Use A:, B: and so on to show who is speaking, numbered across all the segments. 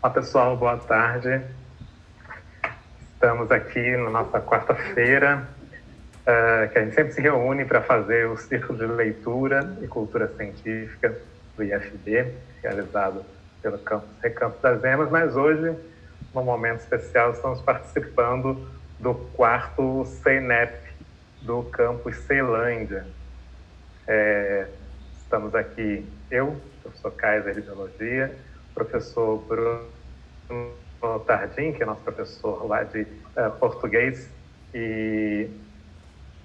A: Olá pessoal, boa tarde. Estamos aqui na nossa quarta-feira, que a gente sempre se reúne para fazer o Círculo de Leitura e Cultura Científica do IFB, realizado pelo Recanto das Emas, mas hoje, num momento especial, estamos participando do quarto CEINEP do campus Ceilândia. Estamos aqui, eu, professor Kaiser de Biologia, professor Bruno Tardim, que é nosso professor lá de português e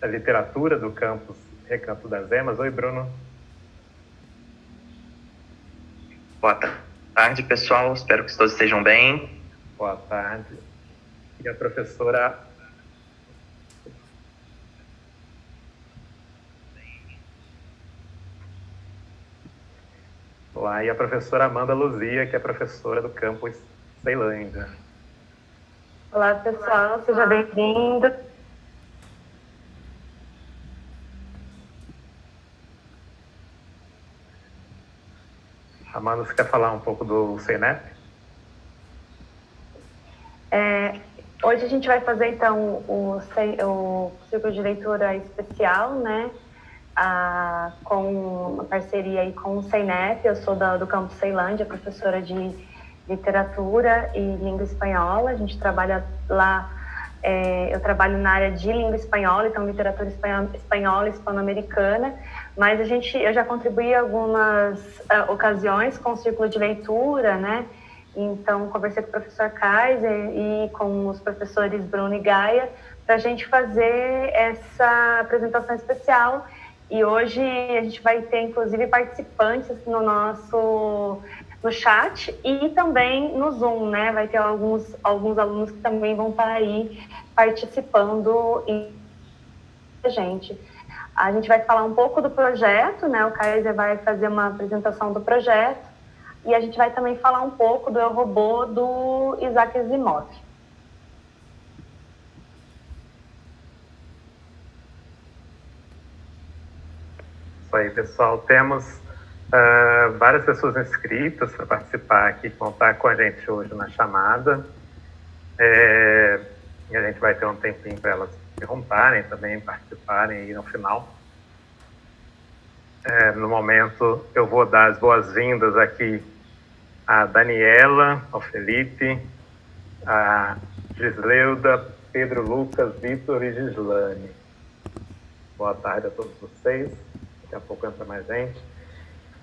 A: literatura do campus Recanto das Emas. Oi, Bruno.
B: Boa tarde, pessoal. Espero que todos estejam bem.
A: Boa tarde. E a professora... Olá, e a professora Amanda Luzia, que é professora do campus Ceilândia.
C: Olá, pessoal. Seja bem-vindo.
A: Amanda, você quer falar um pouco do CEINEP?
C: Hoje a gente vai fazer, então, o Círculo de Leitura Especial, né? Com uma parceria aí com o CEINEP. Eu sou do campus Ceilândia, professora de literatura e língua espanhola. A gente trabalha lá, eu trabalho na área de língua espanhola, então literatura espanhola e hispano-americana, mas eu já contribuí em algumas ocasiões com o Círculo de Leitura, né? Então, conversei com o professor Kaiser e com os professores Bruno e Gaia para a gente fazer essa apresentação especial. E hoje a gente vai ter, inclusive, participantes no chat e também no Zoom, né? Vai ter alguns alunos que também vão estar aí participando e a gente vai falar um pouco do projeto, né? O Kaiser vai fazer uma apresentação do projeto e a gente vai também falar um pouco do Eu, Robô, do Isaac Asimov.
A: Isso aí, pessoal. Temos várias pessoas inscritas para participar aqui, que vão estar com a gente hoje na chamada. E a gente vai ter um tempinho para elas perguntarem também, participarem aí no final. No momento, eu vou dar as boas-vindas aqui a Daniela, ao Felipe, a Gisleuda, Pedro, Lucas, Vitor e Gislane. Boa tarde a todos vocês. Daqui a pouco entra mais gente.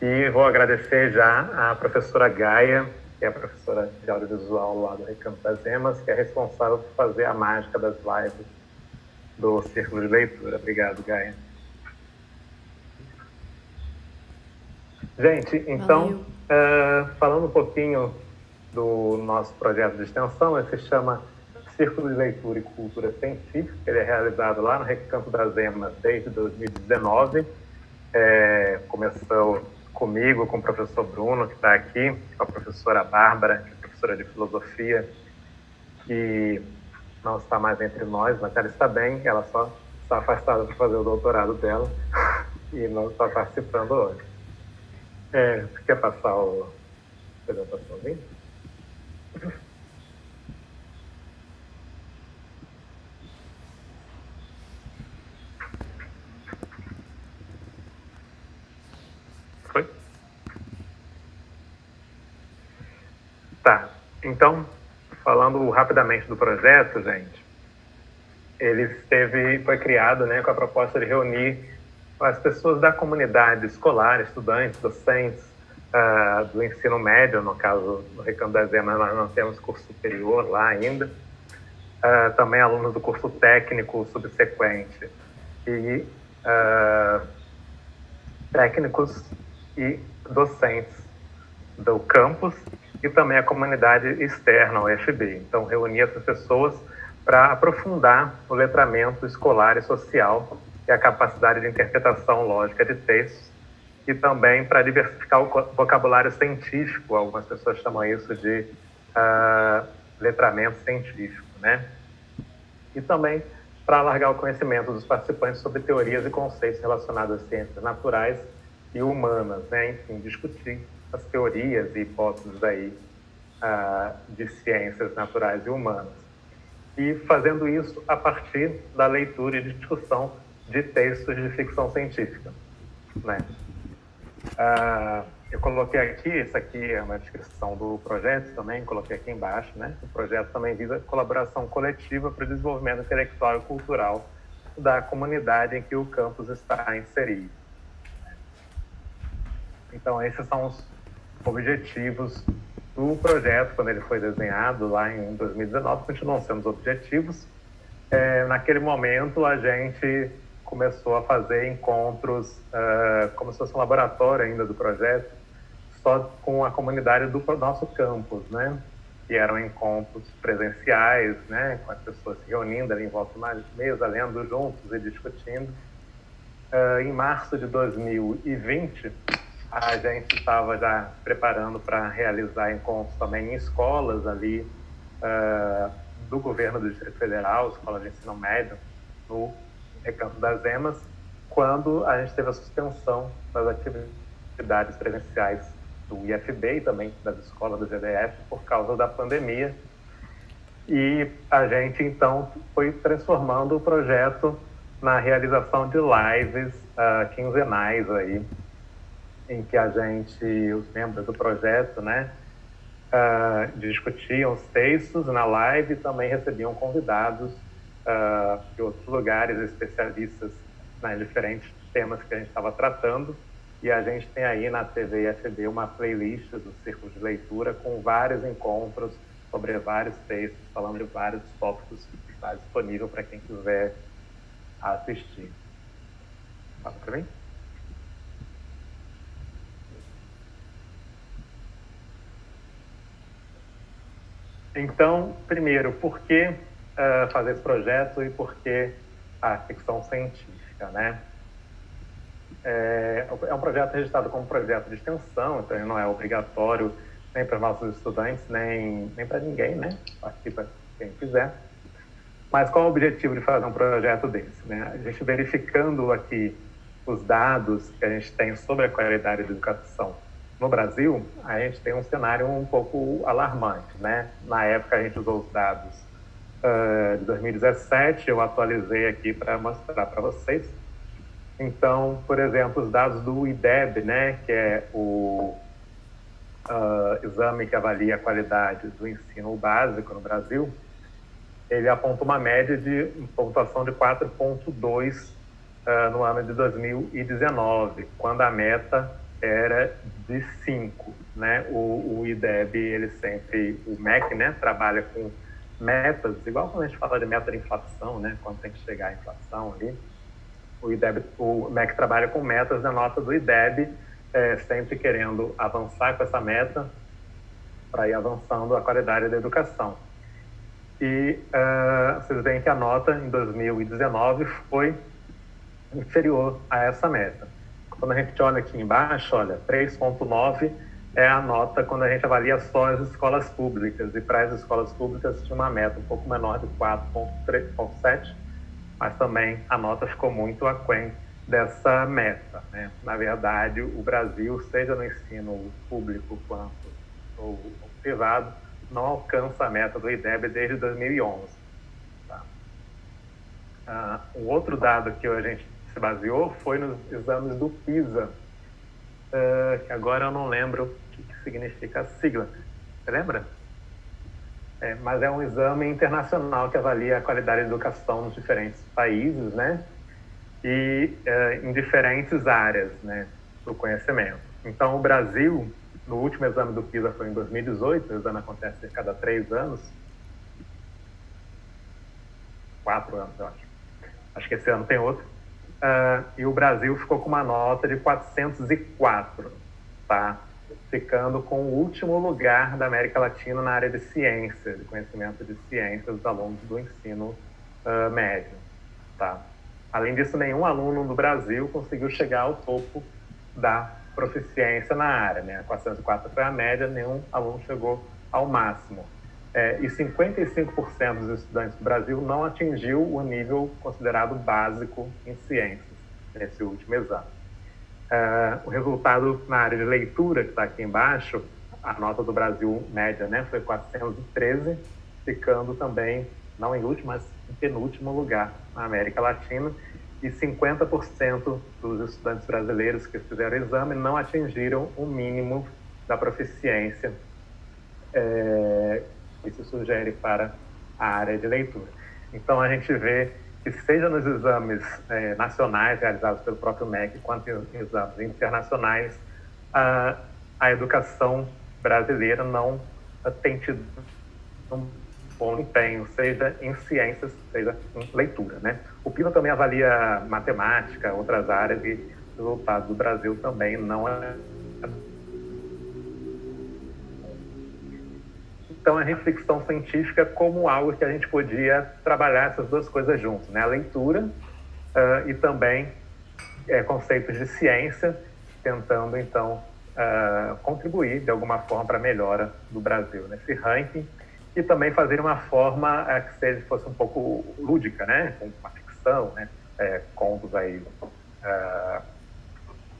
A: E vou agradecer já a professora Gaia, que é a professora de audiovisual lá do Recanto das Emas, que é responsável por fazer a mágica das lives do Círculo de Leitura. Obrigado, Gaia. Gente, então, falando um pouquinho do nosso projeto de extensão, ele se chama Círculo de Leitura e Cultura Científica. Ele é realizado lá no Recanto das Emas desde 2019. Começou comigo, com o professor Bruno, que está aqui, com a professora Bárbara, que é professora de filosofia, que não está mais entre nós, mas ela está bem, ela só está afastada para fazer o doutorado dela e não está participando hoje. Você quer passar a apresentaçãozinha? Foi? Tá. Então, falando rapidamente do projeto, gente, foi criado, né, com a proposta de reunir as pessoas da comunidade escolar, estudantes, docentes do ensino médio. No caso do Recanto das Emas, nós não temos curso superior lá ainda, também alunos do curso técnico subsequente e técnicos e docentes do campus e também a comunidade externa ao UFB. Então, reunir essas pessoas para aprofundar o letramento escolar e social e a capacidade de interpretação lógica de textos, e também para diversificar o vocabulário científico. Algumas pessoas chamam isso de letramento científico, né? E também para alargar o conhecimento dos participantes sobre teorias e conceitos relacionados às ciências naturais e humanas, né? Enfim, discutir as teorias e hipóteses aí de ciências naturais e humanas. E fazendo isso a partir da leitura e discussão de textos de ficção científica, né? Eu coloquei aqui, isso aqui é uma descrição do projeto também, coloquei aqui embaixo, né? O projeto também visa colaboração coletiva para o desenvolvimento intelectual e cultural da comunidade em que o campus está inserido. Então, esses são os objetivos do projeto, quando ele foi desenhado lá em 2019, continuam sendo os objetivos. Naquele momento, a gente começou a fazer encontros, como se fosse um laboratório ainda do projeto, só com a comunidade do nosso campus, né? Que eram encontros presenciais, né? Com as pessoas se reunindo ali em volta de uma mesa, lendo juntos e discutindo. Em março de 2020, a gente estava já preparando para realizar encontros também em escolas ali do governo do Distrito Federal, escola de ensino médio, no Recanto das Emas, quando a gente teve a suspensão das atividades presenciais do IFB e também das escolas do GDF por causa da pandemia. E a gente, então, foi transformando o projeto na realização de lives quinzenais aí, em que a gente, os membros do projeto, né, discutiam os textos na live e também recebiam convidados de outros lugares, especialistas nas diferentes temas que a gente estava tratando. E a gente tem aí na TV IFB uma playlist do Círculo de Leitura com vários encontros sobre vários textos, falando de vários tópicos que está disponível para quem quiser assistir. Passa para mim? Então, primeiro, por que fazer esse projeto e por que a ficção científica, né? É um projeto registrado como projeto de extensão, então ele não é obrigatório nem para nossos estudantes, nem para ninguém, né? Participa quem quiser. Mas qual é o objetivo de fazer um projeto desse, né? A gente verificando aqui os dados que a gente tem sobre a qualidade da educação no Brasil, a gente tem um cenário um pouco alarmante, né? Na época a gente usou os dados de 2017, eu atualizei aqui para mostrar para vocês. Então, por exemplo, os dados do IDEB, né, que é o exame que avalia a qualidade do ensino básico no Brasil, ele aponta uma média de pontuação de 4,2 no ano de 2019, quando a meta era de 5, né? O IDEB, ele sempre, o MEC, né, trabalha com metas, igual quando a gente fala de meta de inflação, né, quando tem que chegar a inflação ali, o MEC trabalha com metas da nota do IDEB, sempre querendo avançar com essa meta para ir avançando a qualidade da educação. E vocês veem que a nota em 2019 foi inferior a essa meta. Quando a gente olha aqui embaixo, olha, 3,9 é a nota quando a gente avalia só as escolas públicas, e para as escolas públicas tinha uma meta um pouco menor de 4,7, mas também a nota ficou muito aquém dessa meta, né? Na verdade, o Brasil, seja no ensino público quanto no privado, não alcança a meta do IDEB desde 2011. Tá? Um outro dado que a gente se baseou foi nos exames do PISA, que agora eu não lembro o que significa a sigla. Você lembra? Mas é um exame internacional que avalia a qualidade da educação nos diferentes países, né? E em diferentes áreas, né, do conhecimento. Então, o Brasil, no último exame do PISA foi em 2018, o exame acontece a cada 3 anos, 4 anos, eu acho. Acho que esse ano tem outro. E o Brasil ficou com uma nota de 404, tá? Ficando com o último lugar da América Latina na área de ciência, de conhecimento de ciências dos alunos do ensino médio, tá? Além disso, nenhum aluno do Brasil conseguiu chegar ao topo da proficiência na área, né? 404 foi a média, nenhum aluno chegou ao máximo. E 55% dos estudantes do Brasil não atingiu o nível considerado básico em ciências nesse último exame. O resultado na área de leitura, que está aqui embaixo, a nota do Brasil média, né, foi 413, ficando também, não em último, mas em penúltimo lugar na América Latina, e 50% dos estudantes brasileiros que fizeram o exame não atingiram o mínimo da proficiência que se sugere para a área de leitura. Então, a gente vê que, seja nos exames nacionais realizados pelo próprio MEC, quanto em exames internacionais, a educação brasileira não tem tido um bom empenho, seja em ciências, seja em leitura, né? O PISA também avalia matemática, outras áreas, e os resultados do Brasil também não é. Então, a reflexão científica como algo que a gente podia trabalhar essas duas coisas juntas, né? A leitura e também conceitos de ciência, tentando, então, contribuir de alguma forma para a melhora do Brasil nesse ranking, e também fazer uma forma que fosse um pouco lúdica, né? Com uma ficção, né? Contos aí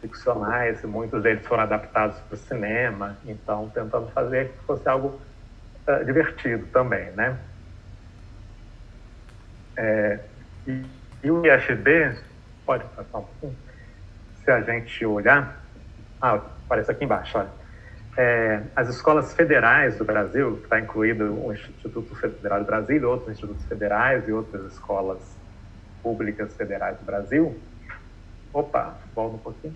A: ficcionais, muitos deles foram adaptados para o cinema, então tentando fazer que fosse algo divertido também, né? E o IFB, pode passar um pouquinho? Se a gente olhar, aparece aqui embaixo, olha. As escolas federais do Brasil, que está incluído o Instituto Federal do Brasil, outros institutos federais e outras escolas públicas federais do Brasil. Opa, volta um pouquinho.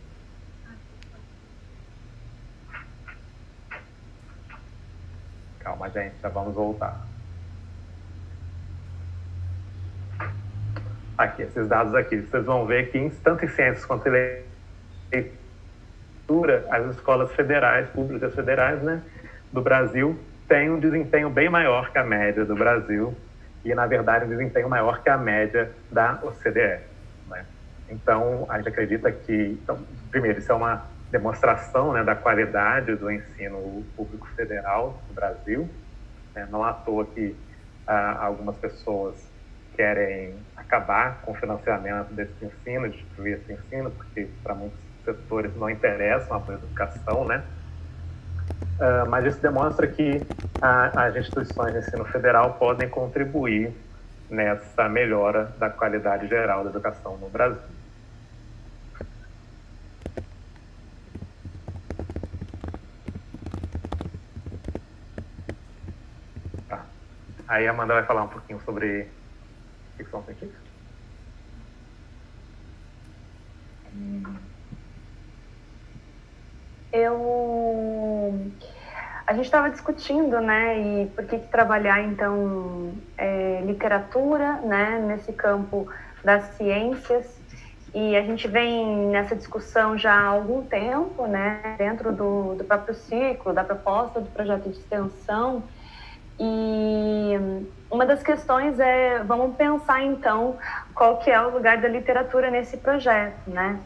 A: Calma, gente, já vamos voltar. Aqui, esses dados aqui. Vocês vão ver que, tanto em ciências quanto em leitura, as escolas federais, públicas federais, né, do Brasil, têm um desempenho bem maior que a média do Brasil e, na verdade, um desempenho maior que a média da OCDE, né? Então, a gente acredita que, primeiro, isso é uma demonstração, né, da qualidade do ensino público federal do Brasil. Não à toa que algumas pessoas querem acabar com o financiamento desse ensino, destruir esse ensino, porque para muitos setores não interessam a educação, né? Mas isso demonstra que as instituições de ensino federal podem contribuir nessa melhora da qualidade geral da educação no Brasil. Aí a Amanda vai falar um pouquinho sobre ficção científica.
C: A gente estava discutindo, né, e por que trabalhar, então, literatura, né, nesse campo das ciências, e a gente vem nessa discussão já há algum tempo, né, dentro do próprio ciclo, da proposta do projeto de extensão. E uma das questões vamos pensar então qual que é o lugar da literatura nesse projeto, né?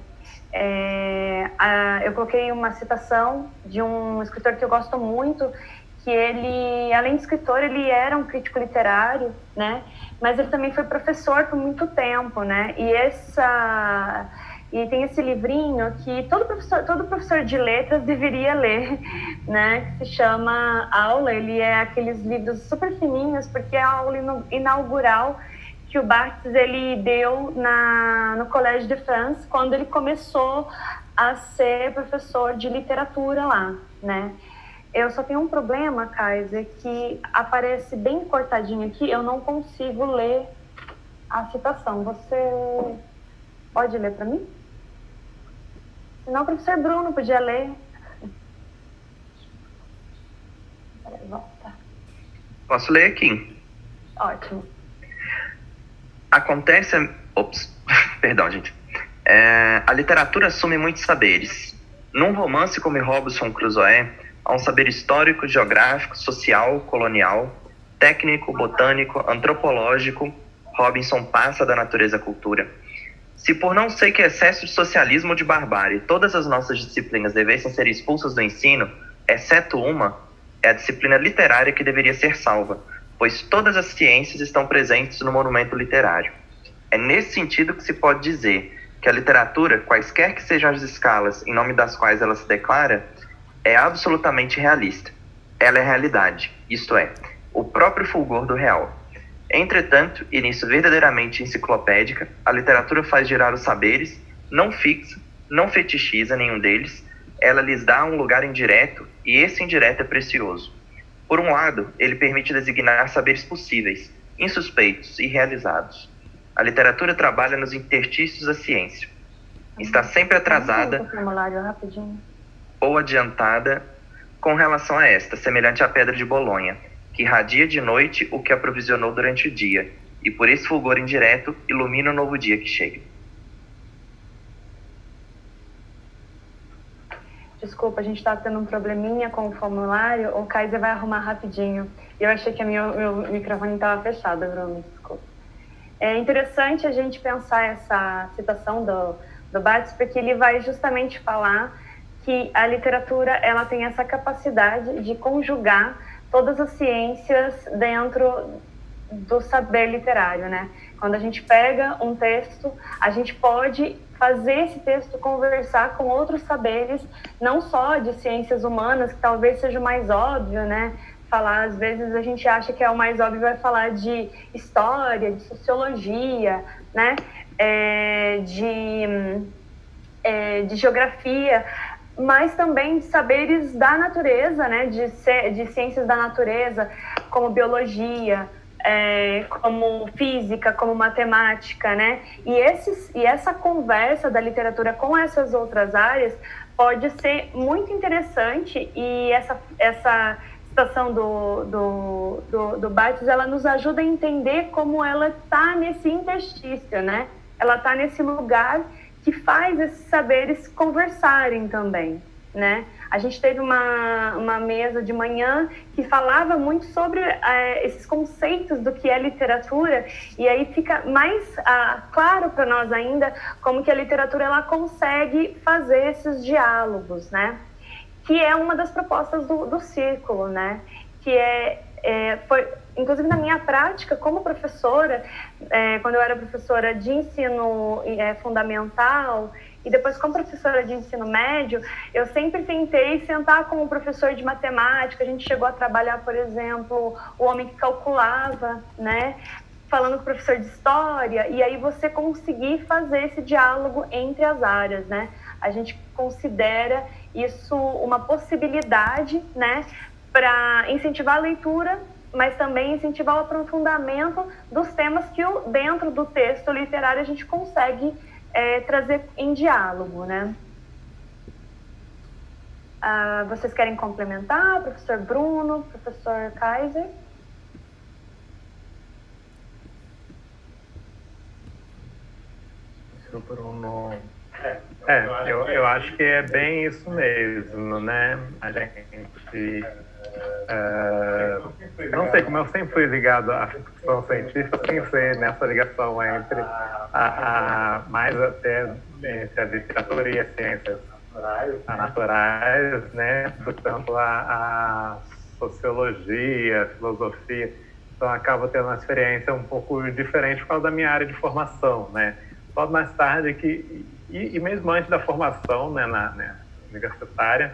C: Eu coloquei uma citação de um escritor que eu gosto muito, que ele, além de escritor, ele era um crítico literário, né? Mas ele também foi professor por muito tempo, né? E tem esse livrinho que todo professor de letras deveria ler, né? Que se chama Aula. Ele é aqueles livros super fininhos, porque é a aula inaugural que o Barthes ele deu no Collège de France, quando ele começou a ser professor de literatura lá, né? Eu só tenho um problema, Kaiser, que aparece bem cortadinho aqui, eu não consigo ler a citação. Você pode ler para mim? Senão o professor Bruno podia ler. Peraí, volta.
B: Posso ler aqui?
C: Ótimo.
B: Acontece... Perdão, gente. A literatura assume muitos saberes. Num romance como Robinson Crusoe, há um saber histórico, geográfico, social, colonial, técnico, botânico, antropológico. Robinson passa da natureza à cultura. Se por não sei que excesso de socialismo ou de barbárie todas as nossas disciplinas devessem ser expulsas do ensino, exceto uma, é a disciplina literária que deveria ser salva, pois todas as ciências estão presentes no monumento literário. É nesse sentido que se pode dizer que a literatura, quaisquer que sejam as escalas em nome das quais ela se declara, é absolutamente realista. Ela é realidade, isto é, o próprio fulgor do real. Entretanto, e nisso verdadeiramente enciclopédica, a literatura faz girar os saberes, não fixa, não fetichiza nenhum deles, ela lhes dá um lugar indireto, e esse indireto é precioso. Por um lado, ele permite designar saberes possíveis, insuspeitos e realizados. A literatura trabalha nos interstícios da ciência. Está sempre atrasada ou adiantada com relação a esta, semelhante à pedra de Bolonha, que irradia de noite o que aprovisionou durante o dia, e por esse fulgor indireto ilumina o novo dia que chega.
C: Desculpa, a gente está tendo um probleminha com o formulário, o Kaiser vai arrumar rapidinho. E eu achei que meu microfone estava fechado, Bruno, desculpa. É interessante a gente pensar essa citação do Barthes, porque ele vai justamente falar que a literatura ela tem essa capacidade de conjugar todas as ciências dentro do saber literário, né? Quando a gente pega um texto, a gente pode fazer esse texto conversar com outros saberes, não só de ciências humanas, que talvez seja o mais óbvio, né? Falar, às vezes a gente acha que é o mais óbvio, vai falar de história, de sociologia, né? De geografia, mas também de saberes da natureza, né? De ciências da natureza, como biologia, como física, como matemática, né? E essa conversa da literatura com essas outras áreas pode ser muito interessante, e essa citação do Barthes, ela nos ajuda a entender como ela está nesse interstício, né? Ela está nesse lugar que faz esses saberes conversarem também, né? A gente teve uma mesa de manhã que falava muito sobre esses conceitos do que é literatura, e aí fica mais claro para nós ainda como que a literatura ela consegue fazer esses diálogos, né? Que é uma das propostas do círculo, né? Que foi, inclusive na minha prática como professora, quando eu era professora de ensino fundamental e depois como professora de ensino médio, eu sempre tentei sentar com o professor de matemática. A gente chegou a trabalhar, por exemplo, o homem que calculava, né? Falando com o professor de história, e aí você conseguir fazer esse diálogo entre as áreas, né? A gente considera isso uma possibilidade, né? Para incentivar a leitura, mas também incentivar o aprofundamento dos temas que dentro do texto literário a gente consegue trazer em diálogo, né? Vocês querem complementar? Professor Bruno, professor Kaiser?
A: Professor Bruno... eu acho que é bem isso mesmo, né? A gente... não sei, como eu sempre fui ligado à ficção científica, pensei nessa ligação entre mais até entre a literatura e as ciências naturais, né? Portanto, a sociologia, a filosofia. Então, acabo tendo uma experiência um pouco diferente por causa da minha área de formação, né? Só mais tarde e mesmo antes da formação, né, na universitária,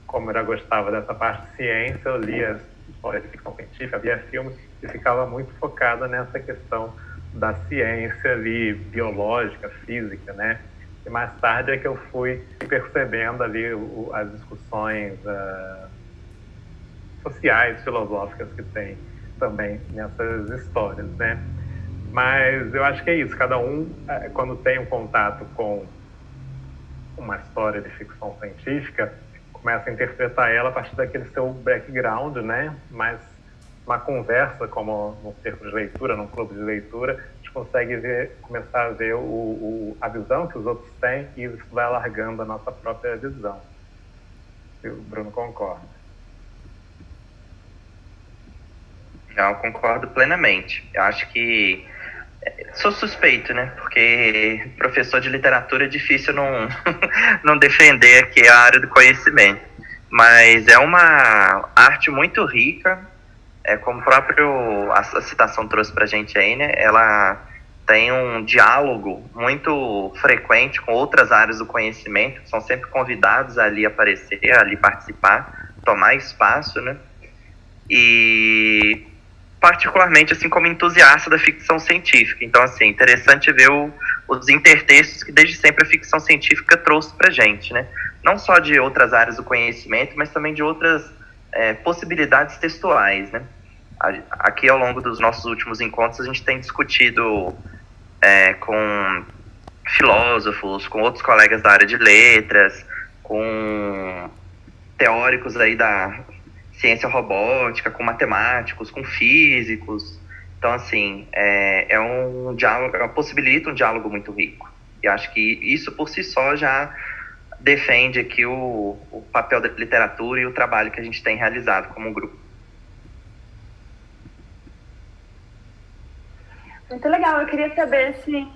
A: como eu já gostava dessa parte de ciência, eu lia história de ficção científica, via filme e ficava muito focada nessa questão da ciência ali, biológica, física, né? E mais tarde é que eu fui percebendo ali as discussões sociais, filosóficas que tem também nessas histórias, né? Mas eu acho que é isso, cada um, quando tem um contato com uma história de ficção científica, começa a interpretar ela a partir daquele seu background, né? Mas uma conversa, como num círculo de leitura, num clube de leitura, a gente consegue começar a ver a visão que os outros têm, e isso vai alargando a nossa própria visão. O Bruno concorda.
B: Não, concordo plenamente. Eu acho que sou suspeito, né? Porque professor de literatura é difícil não defender aqui a área do conhecimento. Mas é uma arte muito rica, como a citação trouxe pra gente aí, né? Ela tem um diálogo muito frequente com outras áreas do conhecimento, que são sempre convidados a ali aparecer, a ali participar, tomar espaço, né? E particularmente assim como entusiasta da ficção científica. Então, assim, interessante ver os intertextos que desde sempre a ficção científica trouxe pra gente, né? Não só de outras áreas do conhecimento, mas também de outras possibilidades textuais, né? Aqui, ao longo dos nossos últimos encontros, a gente tem discutido com filósofos, com outros colegas da área de letras, com teóricos aí da ciência robótica, com matemáticos, com físicos. Então, assim, é um diálogo, possibilita um diálogo muito rico. E acho que isso por si só já defende aqui o papel da literatura e o trabalho que a gente tem realizado como grupo.
C: Muito legal. Eu queria saber se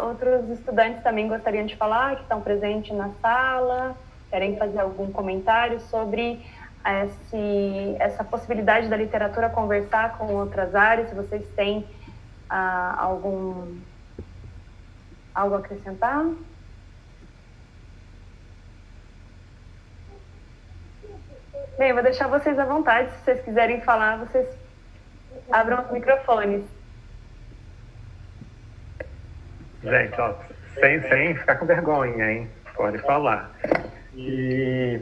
C: outros estudantes também gostariam de falar, que estão presentes na sala, querem fazer algum comentário sobre essa possibilidade da literatura conversar com outras áreas, se vocês têm algo a acrescentar. Bem, eu vou deixar vocês à vontade, se vocês quiserem falar, vocês abram os microfones.
A: Gente, ó, sem ficar com vergonha, hein? Pode falar. E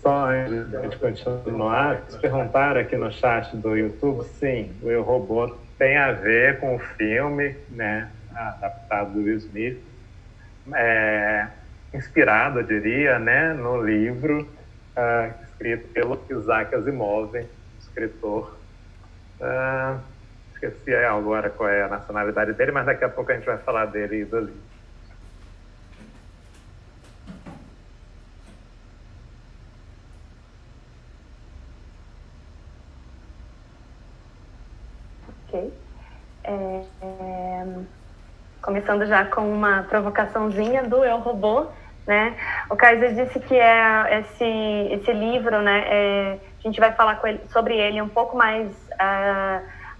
A: só antes de a gente continuar, se perguntaram aqui no chat do YouTube, sim, o Eu, Robô tem a ver com o filme, né, adaptado do Will Smith, inspirado, eu diria, né, no livro escrito pelo Isaac Asimov, escritor. Esqueci agora qual é a nacionalidade dele, mas daqui a pouco a gente vai falar dele e do livro.
C: Ok. Começando já com uma provocaçãozinha do Eu, Robô, né? O Kaiser disse que esse livro, né, a gente vai falar sobre ele um pouco mais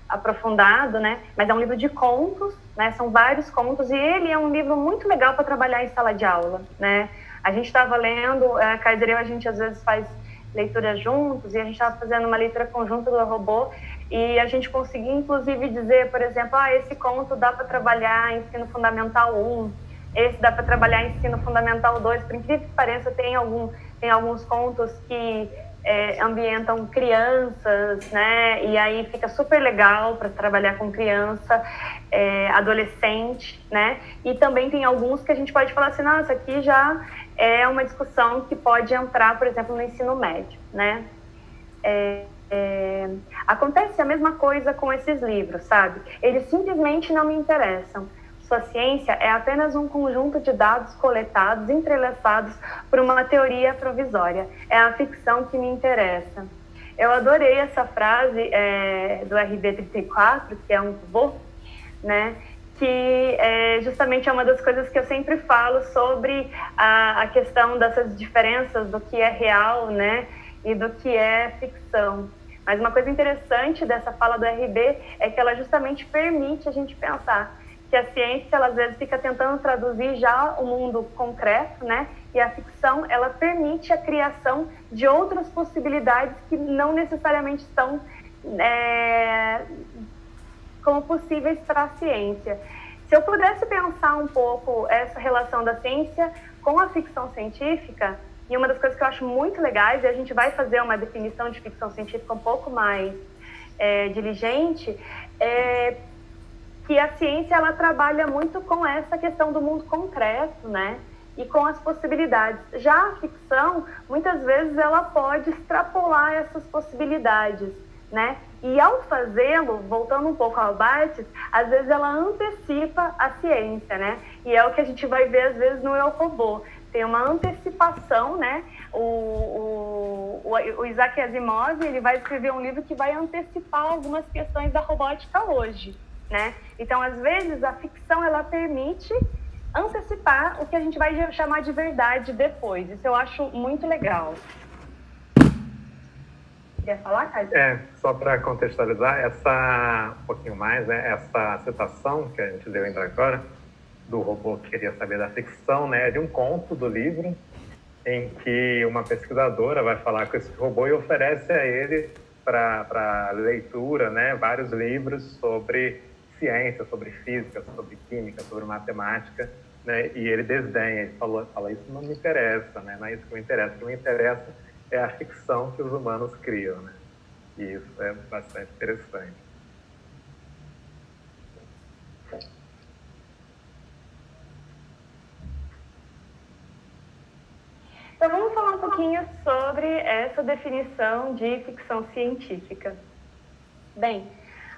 C: aprofundado, né? Mas é um livro de contos, né? São vários contos e ele é um livro muito legal para trabalhar em sala de aula, né? A gente estava lendo, Kaiser e eu, a gente às vezes faz leitura juntos e a gente estava fazendo uma leitura conjunta do Robô e a gente conseguia inclusive dizer, por exemplo, esse conto dá para trabalhar em ensino fundamental 1, esse dá para trabalhar em ensino fundamental 2, por incrível que pareça, tem alguns contos que ambientam crianças, né? E aí fica super legal para trabalhar com criança, adolescente, né? E também tem alguns que a gente pode falar assim, nossa, aqui já é uma discussão que pode entrar, por exemplo, no ensino médio, né? Acontece a mesma coisa com esses livros, sabe? Eles simplesmente não me interessam. Sua ciência é apenas um conjunto de dados coletados, entrelaçados por uma teoria provisória. É a ficção que me interessa. Eu adorei essa frase do RB34, que é um robô, né? Que justamente é uma das coisas que eu sempre falo sobre a questão dessas diferenças do que é real, né? E do que é ficção. Mas uma coisa interessante dessa fala do RB é que ela justamente permite a gente pensar que a ciência, ela às vezes fica tentando traduzir já o mundo concreto, né? E a ficção, ela permite a criação de outras possibilidades que não necessariamente estão como possíveis para a ciência. Se eu pudesse pensar um pouco essa relação da ciência com a ficção científica, e uma das coisas que eu acho muito legais, e a gente vai fazer uma definição de ficção científica um pouco mais diligente, que a ciência, ela trabalha muito com essa questão do mundo concreto, né? E com as possibilidades. Já a ficção, muitas vezes, ela pode extrapolar essas possibilidades, né? E ao fazê-lo, voltando um pouco ao Barthes, às vezes ela antecipa a ciência, né? E é o que a gente vai ver, às vezes, no Eu, Robô. Tem uma antecipação, né? O Isaac Asimov, ele vai escrever um livro que vai antecipar algumas questões da robótica hoje, né? Então, às vezes, a ficção, ela permite antecipar o que a gente vai chamar de verdade depois. Isso eu acho muito legal. quer falar, Caio?
A: Só para contextualizar, um pouquinho mais, né, essa citação que a gente deu ainda agora, do robô que queria saber da ficção, né, é de um conto do livro, em que uma pesquisadora vai falar com esse robô e oferece a ele para leitura, né, vários livros sobre ciência, sobre física, sobre química, sobre matemática, né, e ele desdenha, ele fala, isso não me interessa, né, não é isso que me interessa, o que me interessa é a ficção que os humanos criam, né, e isso é bastante interessante.
C: Então vamos falar um pouquinho sobre essa definição de ficção científica. Bem,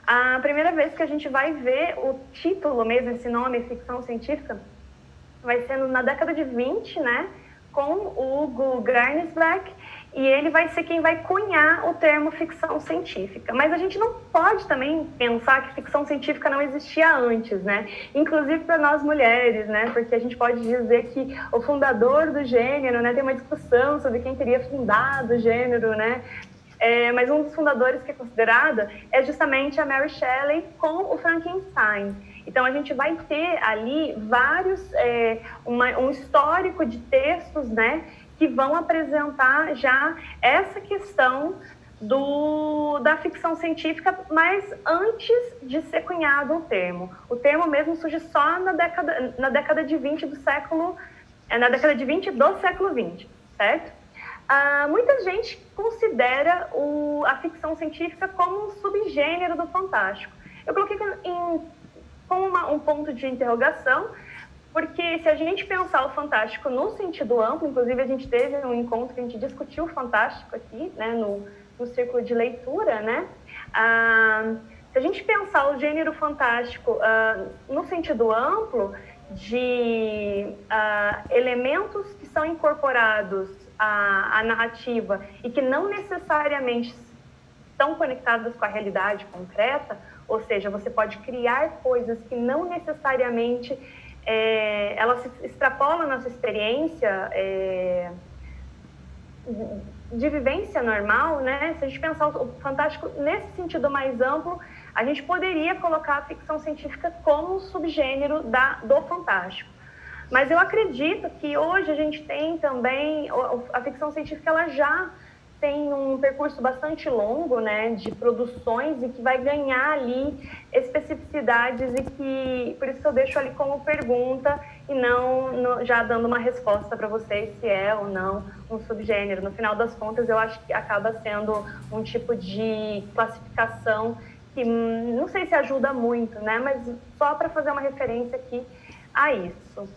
C: a primeira vez que a gente vai ver o título mesmo, esse nome, ficção científica, vai ser na década de 20, né, com o Hugo Gernsback, e ele vai ser quem vai cunhar o termo ficção científica. Mas a gente não pode também pensar que ficção científica não existia antes, né? Inclusive para nós mulheres, né? Porque a gente pode dizer que o fundador do gênero, né? Tem uma discussão sobre quem teria fundado o gênero, né? Mas um dos fundadores que é considerada é justamente a Mary Shelley com o Frankenstein. Então, a gente vai ter ali um histórico de textos, né, que vão apresentar já essa questão da ficção científica, mas antes de ser cunhado o termo. O termo mesmo surge só na década de 20 do século XX, certo? Muita gente considera a ficção científica como um subgênero do fantástico. Eu coloquei como um ponto de interrogação, porque se a gente pensar o fantástico no sentido amplo, inclusive a gente teve um encontro que a gente discutiu o fantástico aqui, né, no círculo de leitura, né? Se a gente pensar o gênero fantástico no sentido amplo, de elementos que são incorporados à narrativa e que não necessariamente estão conectados com a realidade concreta, ou seja, você pode criar coisas que não necessariamente elas extrapolam a nossa experiência de vivência normal, né? Se a gente pensar o fantástico nesse sentido mais amplo, a gente poderia colocar a ficção científica como um subgênero do fantástico. Mas eu acredito que hoje a gente tem também, a ficção científica ela já tem um percurso bastante longo, né, de produções e que vai ganhar ali especificidades e que, por isso que eu deixo ali como pergunta e não já dando uma resposta para vocês se é ou não um subgênero. No final das contas, eu acho que acaba sendo um tipo de classificação que não sei se ajuda muito, né, mas só para fazer uma referência aqui a isso.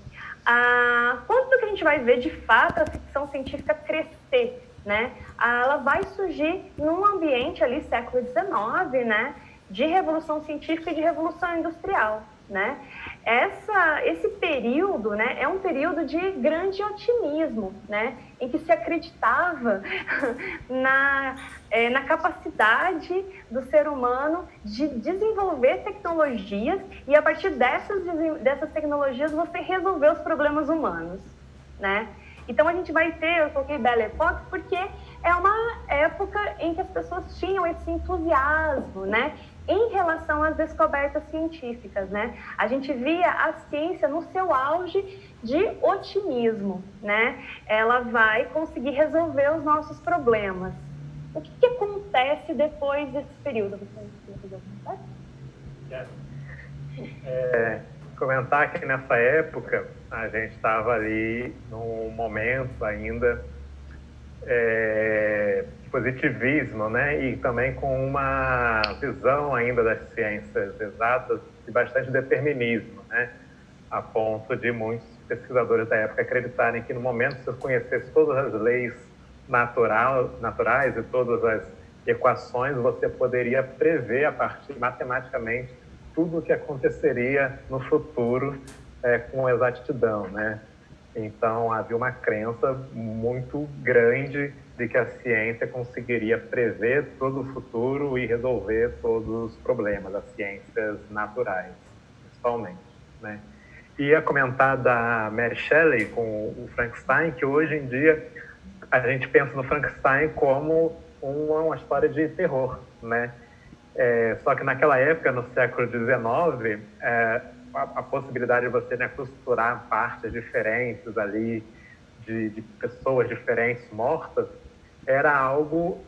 C: Quando que a gente vai ver, de fato, a ficção científica crescer? Né? Ela vai surgir num ambiente ali, século XIX, né? De revolução científica e de revolução industrial, né? Esse período, né, é um período de grande otimismo, né, em que se acreditava na capacidade do ser humano de desenvolver tecnologias e, a partir dessas tecnologias, você resolver os problemas humanos, né? Então, a gente vai ter, eu coloquei Belle Époque, porque é uma época em que as pessoas tinham esse entusiasmo, né, em relação às descobertas científicas, né? A gente via a ciência no seu auge de otimismo, né? Ela vai conseguir resolver os nossos problemas. O que acontece depois desse período?
A: Comentar que nessa época a gente estava ali num momento ainda de positivismo, né? E também com uma visão ainda das ciências exatas de bastante determinismo, né? A ponto de muitos pesquisadores da época acreditarem que no momento que você conhecesse todas as leis naturais e todas as equações, você poderia prever a partir matematicamente tudo o que aconteceria no futuro com exatidão, né? Então, havia uma crença muito grande de que a ciência conseguiria prever todo o futuro e resolver todos os problemas, as ciências naturais, principalmente, né? Ia comentar da Mary Shelley com o Frankenstein, que hoje em dia a gente pensa no Frankenstein como uma história de terror, né? Só que naquela época, no século XIX, a possibilidade de você, né, costurar partes diferentes ali, de pessoas diferentes mortas, era algo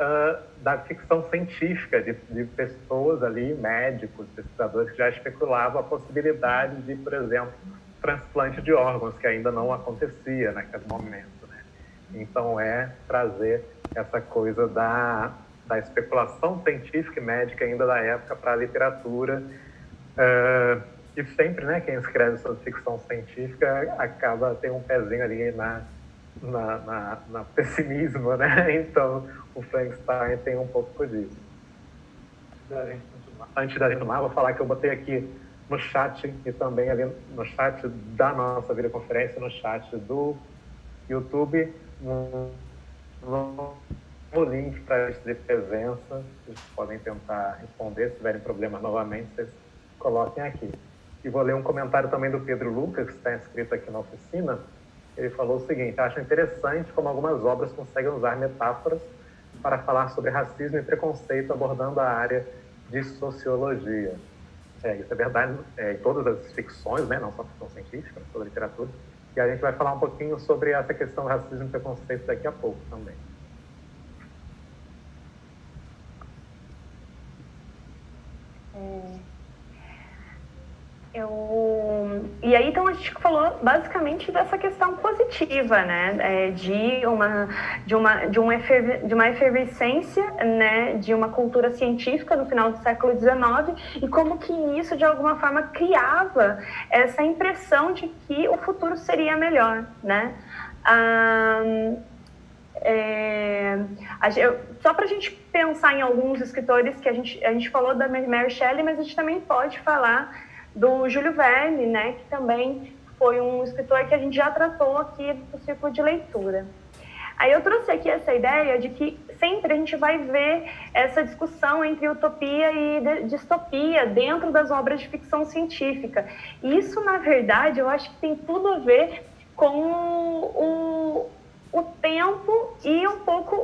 A: da ficção científica, de pessoas ali, médicos, pesquisadores, que já especulavam a possibilidade de, por exemplo, transplante de órgãos, que ainda não acontecia naquele momento, né? Então, trazer essa coisa da especulação científica e médica ainda da época para a literatura. E sempre, né, quem escreve sobre ficção científica acaba tendo um pezinho ali na pessimismo, né? Então, o Frankenstein tem um pouco disso. Antes da gente tomar, vou falar que eu botei aqui no chat e também ali no chat da nossa videoconferência, no chat do YouTube, no link para de presença. Vocês podem tentar responder, se tiverem problemas novamente, vocês coloquem aqui. E vou ler um comentário também do Pedro Lucas, que está inscrito aqui na oficina. Ele falou o seguinte: acho interessante como algumas obras conseguem usar metáforas para falar sobre racismo e preconceito, abordando a área de sociologia. Isso é verdade em todas as ficções, né? Não só ficção científica, mas toda a literatura. E a gente vai falar um pouquinho sobre essa questão do racismo e preconceito daqui a pouco também.
C: E aí, então, a gente falou basicamente dessa questão positiva, né, de uma efervescência, né, de uma cultura científica no final do século XIX, e como que isso, de alguma forma, criava essa impressão de que o futuro seria melhor, né. Só para a gente pensar em alguns escritores que a gente falou da Mary Shelley, mas a gente também pode falar do Júlio Verne, né, que também foi um escritor que a gente já tratou aqui no círculo de leitura. Aí eu trouxe aqui essa ideia de que sempre a gente vai ver essa discussão entre utopia e distopia dentro das obras de ficção científica. E isso, na verdade, eu acho que tem tudo a ver com o tempo e um pouco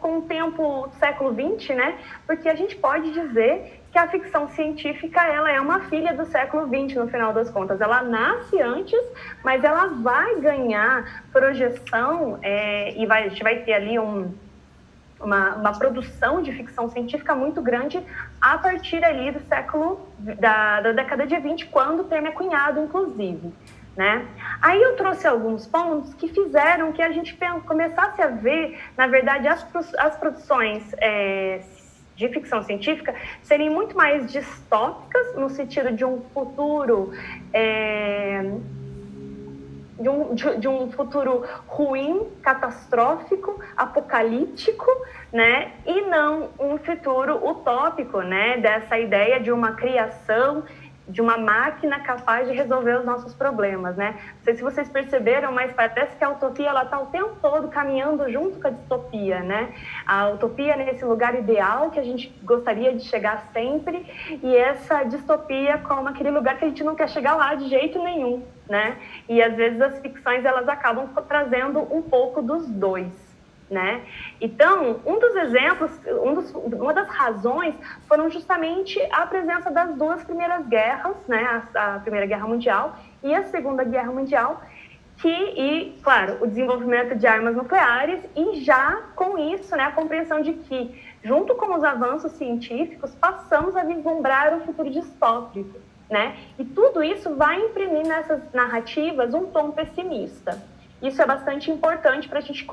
C: com o tempo do século XX, né? Porque a gente pode dizer que a ficção científica, ela é uma filha do século XX, no final das contas. Ela nasce antes, mas ela vai ganhar projeção e a gente vai ter ali uma produção de ficção científica muito grande a partir ali do da década de 20, quando o termo é cunhado, inclusive. Né? Aí eu trouxe alguns pontos que fizeram que a gente começasse a ver, na verdade, as produções de ficção científica serem muito mais distópicas, no sentido de um futuro de um futuro ruim, catastrófico, apocalíptico, né? E não um futuro utópico, né? Dessa ideia de uma criação de uma máquina capaz de resolver os nossos problemas, né? Não sei se vocês perceberam, mas parece que a utopia ela está o tempo todo caminhando junto com a distopia, né? A utopia nesse lugar ideal que a gente gostaria de chegar sempre, e essa distopia como aquele lugar que a gente não quer chegar lá de jeito nenhum, né? E às vezes as ficções elas acabam trazendo um pouco dos dois, né? Então, um dos exemplos, uma das razões foram justamente a presença das duas primeiras guerras, né? A Primeira Guerra Mundial e a Segunda Guerra Mundial, claro, o desenvolvimento de armas nucleares e já com isso, né, a compreensão de que, junto com os avanços científicos, passamos a vislumbrar um futuro distópico, né? E tudo isso vai imprimir nessas narrativas um tom pessimista. Isso é bastante importante para a gente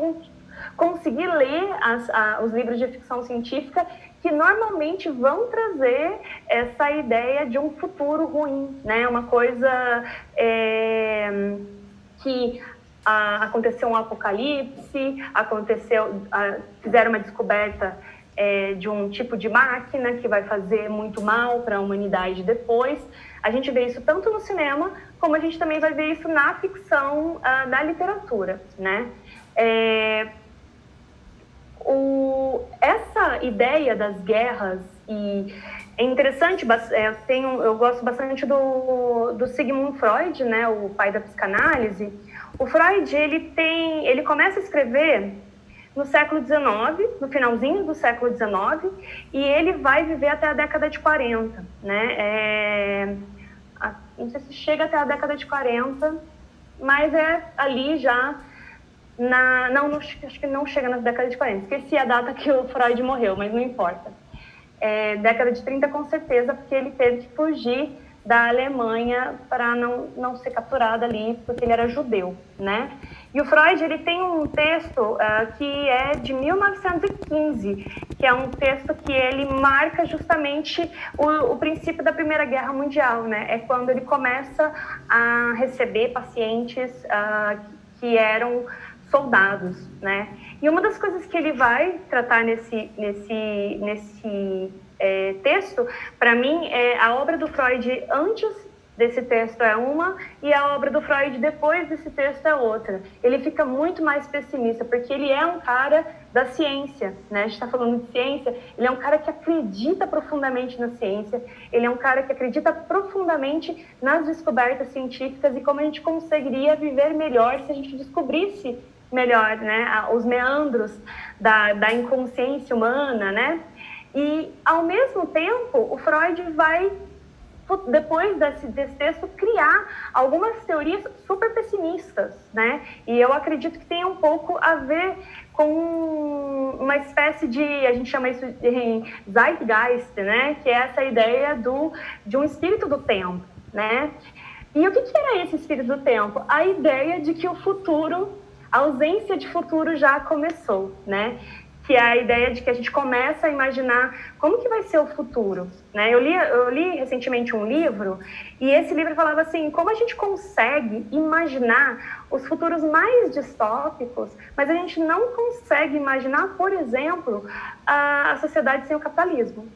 C: conseguir ler os livros de ficção científica, que normalmente vão trazer essa ideia de um futuro ruim, né? Uma coisa que aconteceu um apocalipse, fizeram uma descoberta de um tipo de máquina que vai fazer muito mal para a humanidade depois. A gente vê isso tanto no cinema, como a gente também vai ver isso na ficção da literatura, né? Essa ideia das guerras, e é interessante, eu gosto bastante do Sigmund Freud, né, o pai da psicanálise. O Freud ele começa a escrever no século XIX, no finalzinho do século XIX, e ele vai viver até a década de 40, né? Não sei se chega até a década de 40, mas é ali já não, acho que não chega na década de 40. Esqueci a data que o Freud morreu, mas não importa. Década de 30 com certeza, porque ele teve que fugir da Alemanha para não ser capturado ali, porque ele era judeu, né? E o Freud, ele tem um texto que é de 1915, que é um texto que ele marca justamente o princípio da Primeira Guerra Mundial, né? É quando ele começa a receber pacientes que eram soldados, né? E uma das coisas que ele vai tratar nesse texto, para mim, a obra do Freud antes desse texto é uma e a obra do Freud depois desse texto é outra. Ele fica muito mais pessimista, porque ele é um cara da ciência, né? A gente está falando de ciência, ele é um cara que acredita profundamente na ciência, ele é um cara que acredita profundamente nas descobertas científicas e como a gente conseguiria viver melhor se a gente descobrisse melhor, né? Os meandros da inconsciência humana, né? E, ao mesmo tempo, o Freud vai, depois desse texto, criar algumas teorias super pessimistas, né? E eu acredito que tem um pouco a ver com uma espécie de, a gente chama isso de Zeitgeist, né? Que é essa ideia de um espírito do tempo, né? E o que era esse espírito do tempo? A ideia de que o futuro, a ausência de futuro já começou, né? Que é a ideia de que a gente começa a imaginar como que vai ser o futuro, né? Eu li recentemente um livro, e esse livro falava assim, como a gente consegue imaginar os futuros mais distópicos, mas a gente não consegue imaginar, por exemplo, a sociedade sem o capitalismo,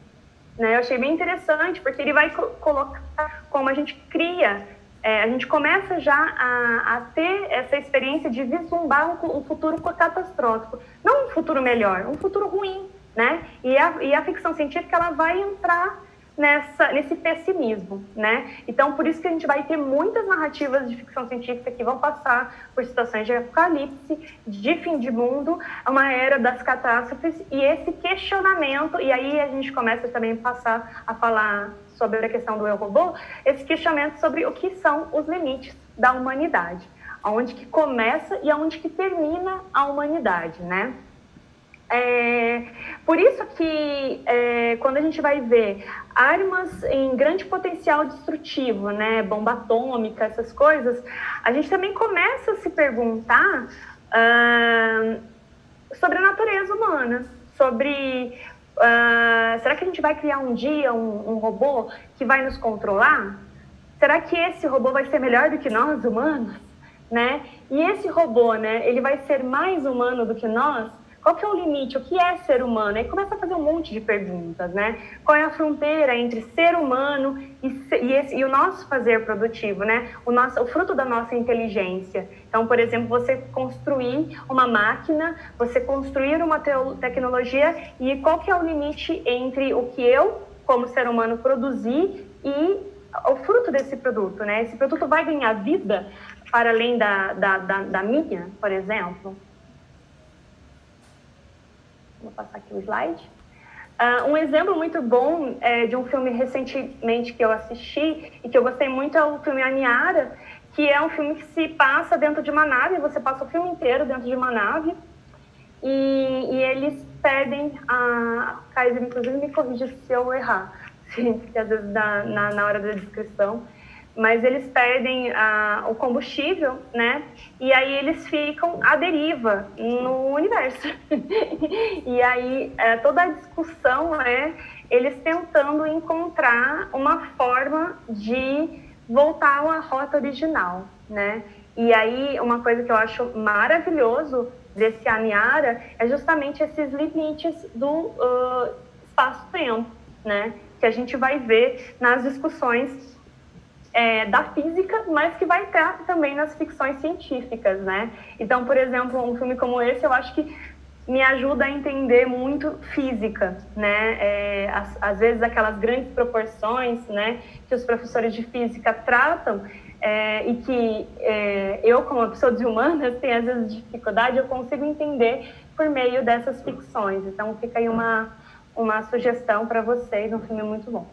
C: né? Eu achei bem interessante, porque ele vai colocar como a gente cria, a gente começa já a ter essa experiência de vislumbrar um futuro catastrófico. Não um futuro melhor, um futuro ruim, né? E a ficção científica, ela vai entrar nesse pessimismo, né? Então, por isso que a gente vai ter muitas narrativas de ficção científica que vão passar por situações de apocalipse, de fim de mundo, uma era das catástrofes, e esse questionamento, e aí a gente começa também a passar a falar sobre a questão do eu robô, esse questionamento sobre o que são os limites da humanidade, aonde que começa e aonde que termina a humanidade, né? Por isso que quando a gente vai ver armas em grande potencial destrutivo, né, bomba atômica, essas coisas, a gente também começa a se perguntar sobre a natureza humana, sobre será que a gente vai criar um dia um robô que vai nos controlar? Será que esse robô vai ser melhor do que nós, humanos? Né? E esse robô, né, ele vai ser mais humano do que nós? Qual que é o limite? O que é ser humano? Aí começa a fazer um monte de perguntas, né? Qual é a fronteira entre ser humano e o nosso fazer produtivo, né? O fruto da nossa inteligência. Então, por exemplo, você construir uma máquina, você construir uma tecnologia, e qual que é o limite entre o que eu, como ser humano, produzi e o fruto desse produto, né? Esse produto vai ganhar vida para além da minha, por exemplo? Vou passar aqui o slide. Um exemplo muito bom de um filme recentemente que eu assisti e que eu gostei muito é o filme Aniara, que é um filme que se passa dentro de uma nave, você passa o filme inteiro dentro de uma nave, e eles perdem a... Kaiser, inclusive, me corrija se eu errar, porque às vezes na hora da descrição, mas eles perdem o combustível, né? E aí eles ficam à deriva no universo. E aí toda a discussão é eles tentando encontrar uma forma de voltar à rota original, né? E aí uma coisa que eu acho maravilhoso desse Aniara é justamente esses limites do espaço-tempo, né? Que a gente vai ver nas discussões da física, mas que vai ter também nas ficções científicas, né? Então, por exemplo, um filme como esse, eu acho que me ajuda a entender muito física, né? Às vezes aquelas grandes proporções, né, que os professores de física tratam, e que eu, como uma pessoa de humanas, tenho às vezes dificuldade, eu consigo entender por meio dessas ficções. Então fica aí uma sugestão para vocês, um filme muito bom.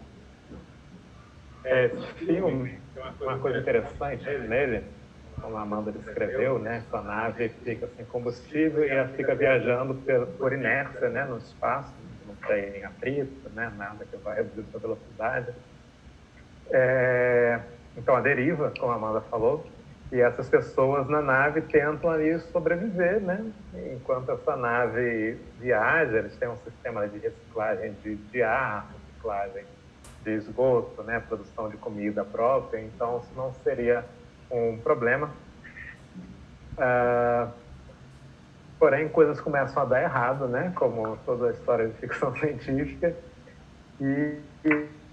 A: Esse filme, uma coisa interessante nele, como a Amanda descreveu, né, a nave fica sem combustível e ela fica viajando por inércia, né, no espaço, não tem atrito, né, nada que vai reduzir sua velocidade. Então a deriva, como a Amanda falou, e essas pessoas na nave tentam ali sobreviver, né? Enquanto essa nave viaja, eles têm um sistema de reciclagem de ar, reciclagem de esgoto, né? Produção de comida própria, então isso não seria um problema. Porém, coisas começam a dar errado, né? Como toda a história de ficção científica, e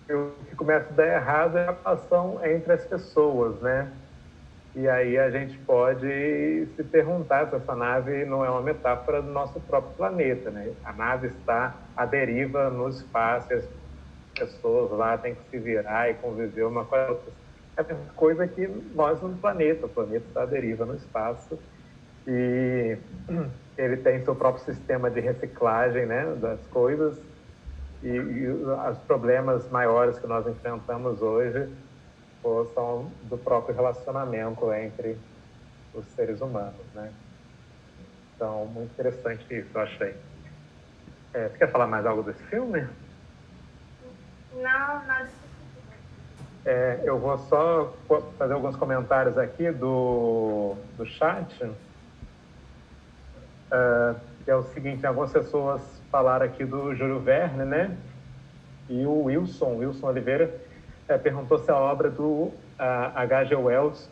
A: o que começa a dar errado é a relação entre as pessoas, né? E aí a gente pode se perguntar se essa nave não é uma metáfora do nosso próprio planeta, né? A nave está à deriva no espaço, e as pessoas lá têm que se virar e conviver uma com a outra. É a mesma coisa que nós no planeta. O planeta está à deriva no espaço e ele tem seu próprio sistema de reciclagem, né, das coisas, e os problemas maiores que nós enfrentamos hoje são do próprio relacionamento entre os seres humanos, né? Então, muito interessante isso, eu achei. Você quer falar mais algo desse filme?
C: Não.
A: Eu vou só fazer alguns comentários aqui do chat. Que é o seguinte, algumas pessoas falaram aqui do Júlio Verne, né? E o Wilson Oliveira, perguntou se a obra do H.G. Wells,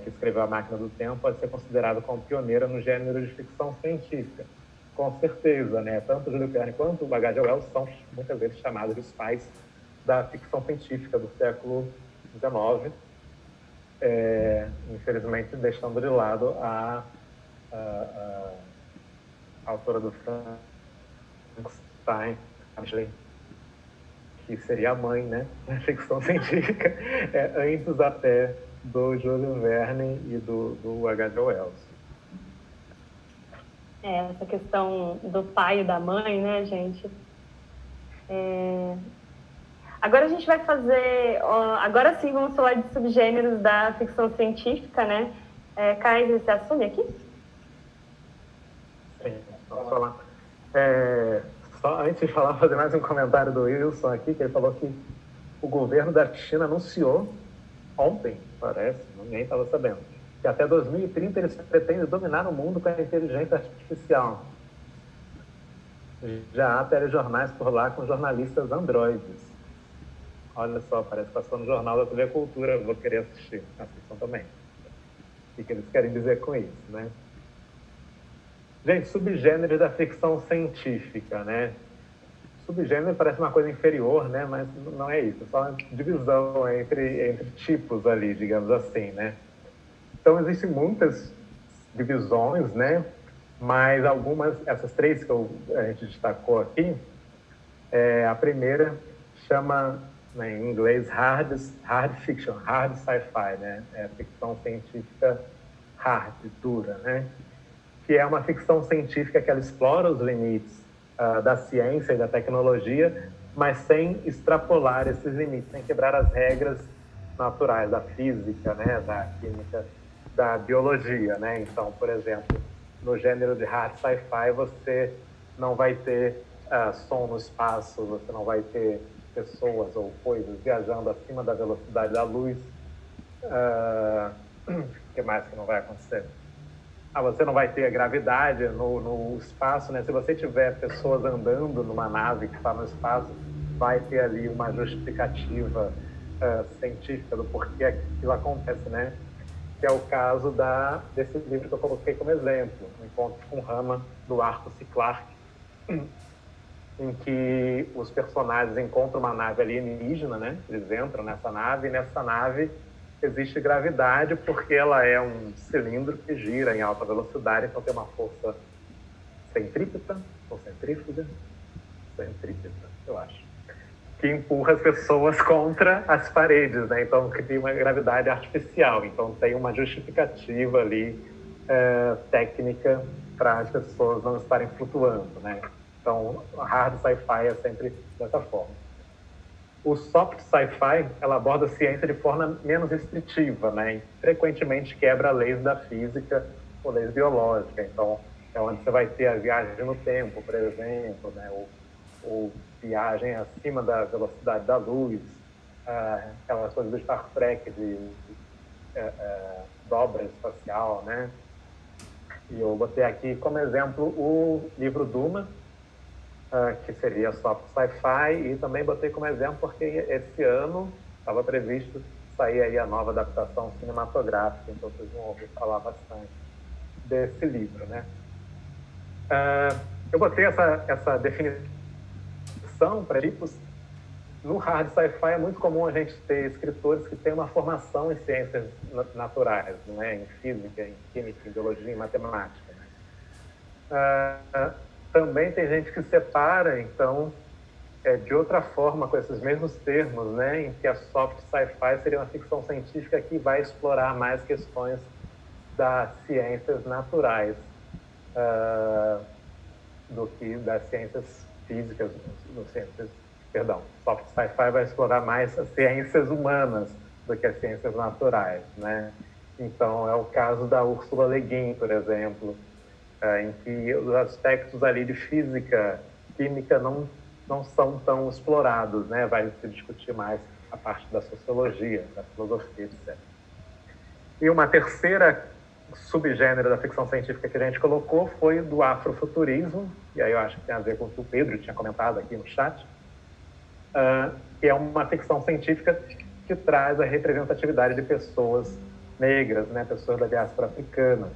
A: que escreveu A Máquina do Tempo, pode ser considerada como pioneira no gênero de ficção científica. Com certeza, né? Tanto o Júlio Verne quanto o H.G. Wells são muitas vezes chamados de os pais da ficção científica do século XIX, infelizmente deixando de lado a autora do Frankenstein, que seria a mãe, né, da ficção científica, antes até do Júlio Verne e do H.G. Wells.
C: Essa questão do pai e da mãe, né, gente? Agora a gente vai fazer... Agora sim vamos falar de subgêneros da ficção científica, né? Caio, você assume aqui?
A: Sim, vamos falar. Só antes de falar, fazer mais um comentário do Wilson aqui, que ele falou que o governo da China anunciou ontem, parece, ninguém estava sabendo, que até 2030 eles pretendem dominar o mundo com a inteligência artificial. Já há telejornais por lá com jornalistas androides. Olha só, parece que passou no jornal da TV Cultura, eu vou querer assistir, assistam também. O que eles querem dizer com isso, né? Gente, subgêneros da ficção científica, né? Subgênero parece uma coisa inferior, né? Mas não é isso, é só uma divisão entre tipos ali, digamos assim, né? Então, existem muitas divisões, né? Mas algumas, essas três que a gente destacou aqui, a primeira chama, né, em inglês, hard fiction, hard sci-fi, né? Ficção científica hard, dura, né? Que é uma ficção científica que ela explora os limites da ciência e da tecnologia, mas sem extrapolar esses limites, sem quebrar as regras naturais da física, né, da química, da biologia, né? Então, por exemplo, no gênero de hard sci-fi, você não vai ter som no espaço, você não vai ter pessoas ou coisas viajando acima da velocidade da luz. O que mais que não vai acontecer? Você não vai ter gravidade no espaço, né? Se você tiver pessoas andando numa nave que está no espaço, vai ter ali uma justificativa científica do porquê aquilo acontece, né? Que é o caso desse livro que eu coloquei como exemplo, O Encontro com Rama, do Arthur C. Clarke, em que os personagens encontram uma nave alienígena, né? Eles entram nessa nave, e nessa nave existe gravidade porque ela é um cilindro que gira em alta velocidade, então tem uma força centrípeta, ou centrífuga, eu acho, que empurra as pessoas contra as paredes, né? Então cria uma gravidade artificial, então tem uma justificativa ali técnica para as pessoas não estarem flutuando, né? Então, a hard sci-fi é sempre dessa forma. O soft sci-fi, ela aborda a ciência de forma menos restritiva, né? E frequentemente quebra leis da física ou leis biológicas. Então, é onde você vai ter a viagem no tempo, por exemplo, né? Ou viagem acima da velocidade da luz, aquelas coisas do Star Trek de dobra espacial, né? E eu botei aqui como exemplo o livro Duna, que seria soft sci-fi, e também botei como exemplo porque esse ano estava previsto sair aí a nova adaptação cinematográfica, então vocês vão ouvir falar bastante desse livro, né? Eu botei essa definição para tipos. No hard sci-fi é muito comum a gente ter escritores que têm uma formação em ciências naturais, não é? Em física, em química, em biologia, em matemática, né? Também tem gente que separa, então, de outra forma, com esses mesmos termos, né? Em que a soft sci-fi seria uma ficção científica que vai explorar mais questões das ciências naturais do que das ciências físicas, soft sci-fi vai explorar mais as ciências humanas do que as ciências naturais, né? Então, é o caso da Ursula Le Guin, por exemplo, em que os aspectos ali de física, química não são tão explorados, né? Vai se discutir mais a parte da sociologia, da filosofia, etc. E uma terceira subgênero da ficção científica que a gente colocou foi do afrofuturismo, e aí eu acho que tem a ver com o que o Pedro tinha comentado aqui no chat, que é uma ficção científica que traz a representatividade de pessoas negras, né, pessoas da diáspora africana,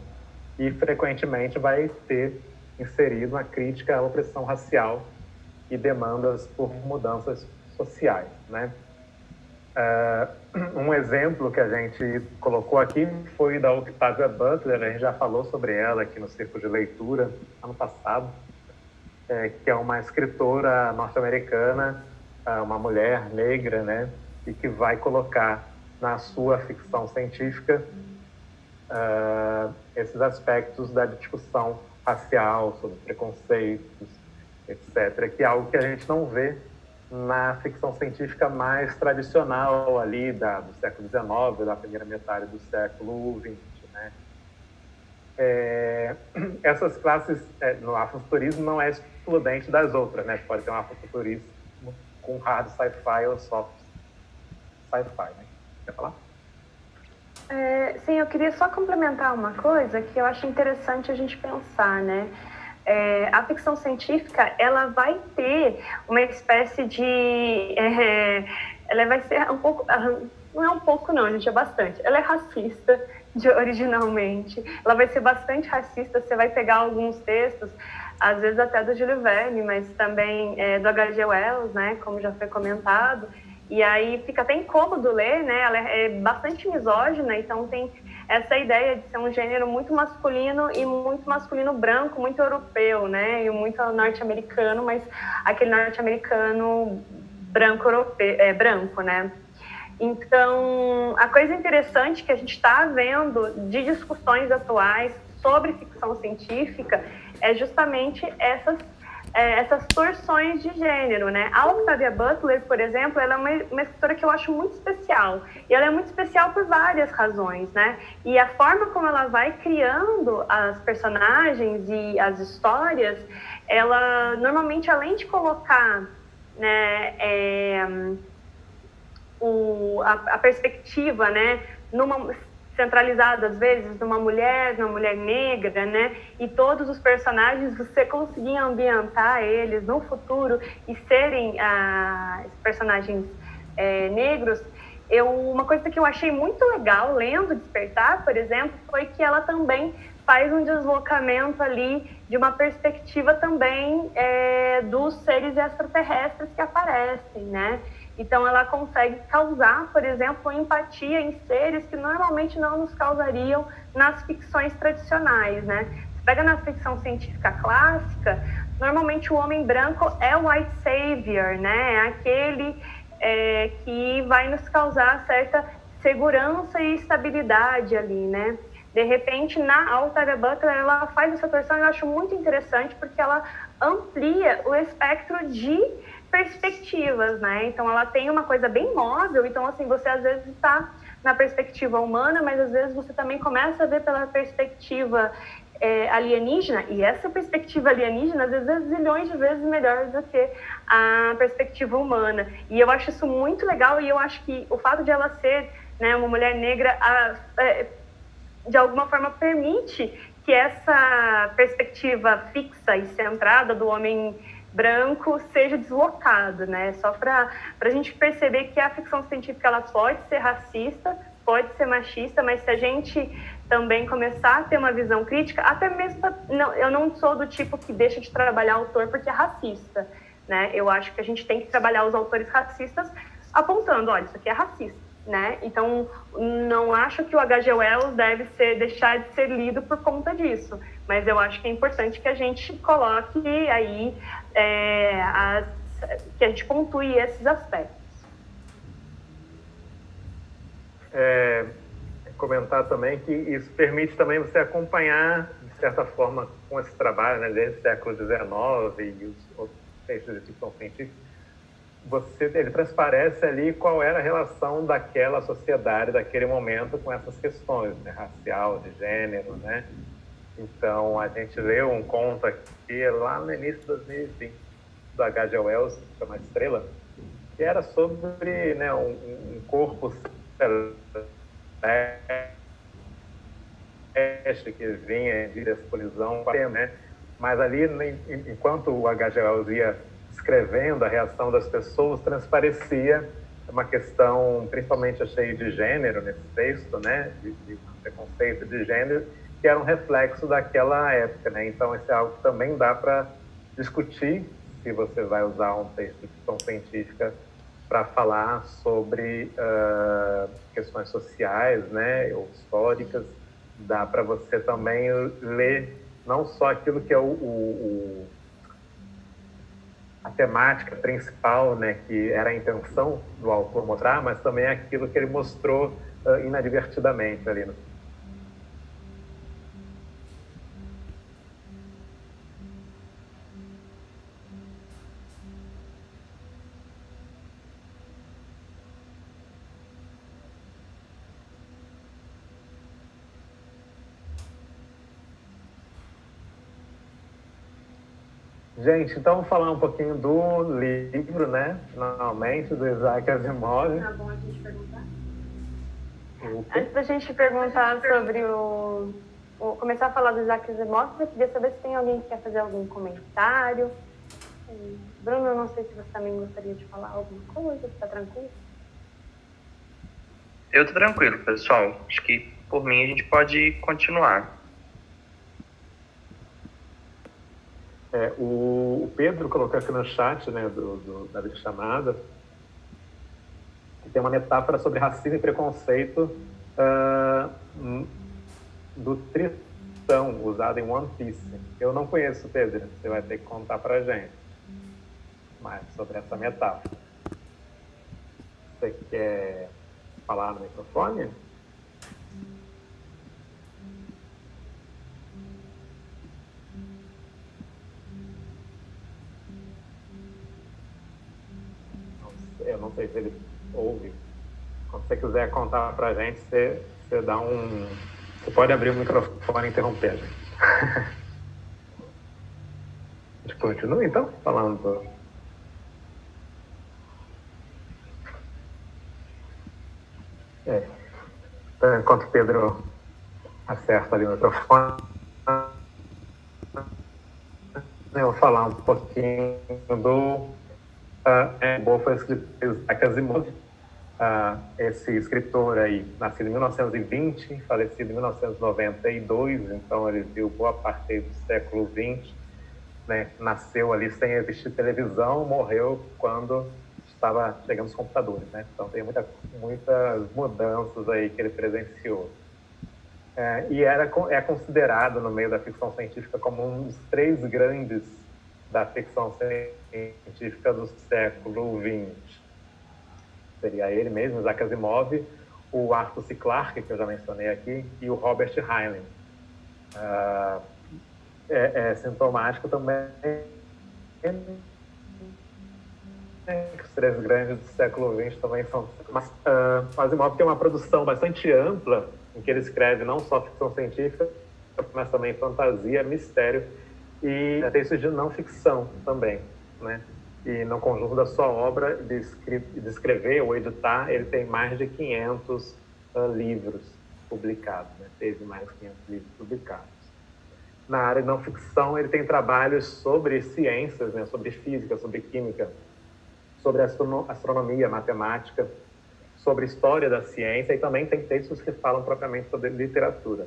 A: e frequentemente vai ter inserido uma crítica à opressão racial e demandas por mudanças sociais, né? Um exemplo que a gente colocou aqui foi da Octavia Butler, a gente já falou sobre ela aqui no Círculo de Leitura ano passado, que é uma escritora norte-americana, uma mulher negra, né, e que vai colocar na sua ficção científica esses aspectos da discussão racial, sobre preconceitos, etc., que é algo que a gente não vê na ficção científica mais tradicional ali do século XIX, da primeira metade do século XX, né? Essas classes no afrofuturismo não é excludente das outras, né? Pode ter um afrofuturismo com hard sci-fi ou soft sci-fi, né? Quer falar?
C: Sim, eu queria só complementar uma coisa que eu acho interessante a gente pensar, né? A ficção científica, ela vai ter uma espécie de... ela vai ser um pouco... Não é um pouco não, gente, é bastante. Ela é racista, originalmente. Ela vai ser bastante racista. Você vai pegar alguns textos, às vezes até do Júlio Verne, mas também do H.G. Wells, né, como já foi comentado. E aí fica até incômodo ler, né? Ela é bastante misógina, então tem essa ideia de ser um gênero muito masculino e muito masculino branco, muito europeu, né? E muito norte-americano, mas aquele norte-americano branco europeu, branco, né? Então, a coisa interessante que a gente está vendo de discussões atuais sobre ficção científica é justamente essas torções de gênero, né? A Octavia Butler, por exemplo, ela é uma escritora que eu acho muito especial. E ela é muito especial por várias razões, né? E a forma como ela vai criando as personagens e as histórias, ela, normalmente, além de colocar, né, a perspectiva, né, centralizada, às vezes, numa mulher negra, né? E todos os personagens, você conseguir ambientar eles no futuro e serem personagens negros. Uma coisa que eu achei muito legal, lendo Despertar, por exemplo, foi que ela também faz um deslocamento ali de uma perspectiva também dos seres extraterrestres que aparecem, né? Então, ela consegue causar, por exemplo, empatia em seres que normalmente não nos causariam nas ficções tradicionais, né? Você pega na ficção científica clássica, normalmente o homem branco é o white savior, né? É aquele que vai nos causar certa segurança e estabilidade ali, né? De repente, a Octavia Butler, ela faz essa torção e eu acho muito interessante porque ela amplia o espectro de perspectivas, né? Então, ela tem uma coisa bem móvel, então, assim, você às vezes está na perspectiva humana, mas às vezes você também começa a ver pela perspectiva alienígena, e essa perspectiva alienígena às vezes é zilhões de vezes melhor do que a perspectiva humana. E eu acho isso muito legal, e eu acho que o fato de ela ser, né, uma mulher negra, de alguma forma permite que essa perspectiva fixa e centrada do homem branco seja deslocado, né? Só para a gente perceber que a ficção científica ela pode ser racista, pode ser machista, mas se a gente também começar a ter uma visão crítica, até mesmo, eu não sou do tipo que deixa de trabalhar autor porque é racista, né? Eu acho que a gente tem que trabalhar os autores racistas apontando, olha, isso aqui é racista, né? Então, não acho que o H.G. Wells deve deixar de ser lido por conta disso, mas eu acho que é importante que a gente coloque aí, que a gente pontue esses aspectos.
A: Comentar também que isso permite também você acompanhar, de certa forma, com esse trabalho, né, desde o século XIX e os outros textos de ficção científica, ele transparece ali qual era a relação daquela sociedade, daquele momento, com essas questões, né, racial, de gênero, né? Então, a gente leu um conto aqui, lá no início de 2020, do H.G. Wells, chama Estrela, que era sobre, né, um corpo que vinha de descolisão, né? Mas ali, enquanto o H.G. Wells ia escrevendo a reação das pessoas, transparecia uma questão, principalmente achei de gênero nesse texto, né? De preconceito de gênero, que era um reflexo daquela época, né? Então, isso é algo que também dá para discutir, se você vai usar um texto de ficção científica para falar sobre questões sociais, né, ou históricas. Dá para você também ler não só aquilo que é a temática principal, né, que era a intenção do autor mostrar, mas também aquilo que ele mostrou inadvertidamente ali no. Gente, então vamos falar um pouquinho do livro, né? Normalmente, do Isaac Asimov.
C: Tá bom a gente perguntar? Antes da gente perguntar sobre começar a falar do Isaac Asimov, eu queria saber se tem alguém que quer fazer algum comentário. Bruno, eu não sei se você também gostaria de falar alguma coisa, tá tranquilo?
B: Eu tô tranquilo, pessoal. Acho que, por mim, a gente pode continuar.
A: O Pedro colocou aqui no chat, né, da chamada, que tem uma metáfora sobre racismo e preconceito do Tristão, usado em One Piece. Eu não conheço, Pedro, você vai ter que contar pra gente mais sobre essa metáfora. Você quer falar no microfone? Eu não sei se ele ouve. Quando você quiser contar pra gente, você dá um... Você pode abrir o microfone e interromper a gente. A gente continua, então, falando... Então, enquanto o Pedro acerta ali o microfone, eu vou falar um pouquinho do... foi escrito por Isaac Asimov, esse escritor aí, nascido em 1920, falecido em 1992, então ele viu boa parte do século XX, né? Nasceu ali sem existir televisão, morreu quando estava chegando os computadores, né? Então tem muitas mudanças aí que ele presenciou. E é considerado no meio da ficção científica como um dos 3 grandes da ficção científica do século XX. Seria ele mesmo, Isaac Asimov, o Arthur C. Clarke, que eu já mencionei aqui, e o Robert Heinlein. É sintomático também que os três grandes do século XX também são... Mas Asimov tem uma produção bastante ampla, em que ele escreve não só ficção científica, mas também fantasia, mistério e textos de não ficção também, né? E no conjunto da sua obra de escrever ou editar, ele tem mais de 500 livros publicados, né? Teve mais de 500 livros publicados. Na área de não ficção, ele tem trabalhos sobre ciências, né? Sobre física, sobre química, sobre astronomia, matemática, sobre história da ciência, e também tem textos que falam propriamente sobre literatura.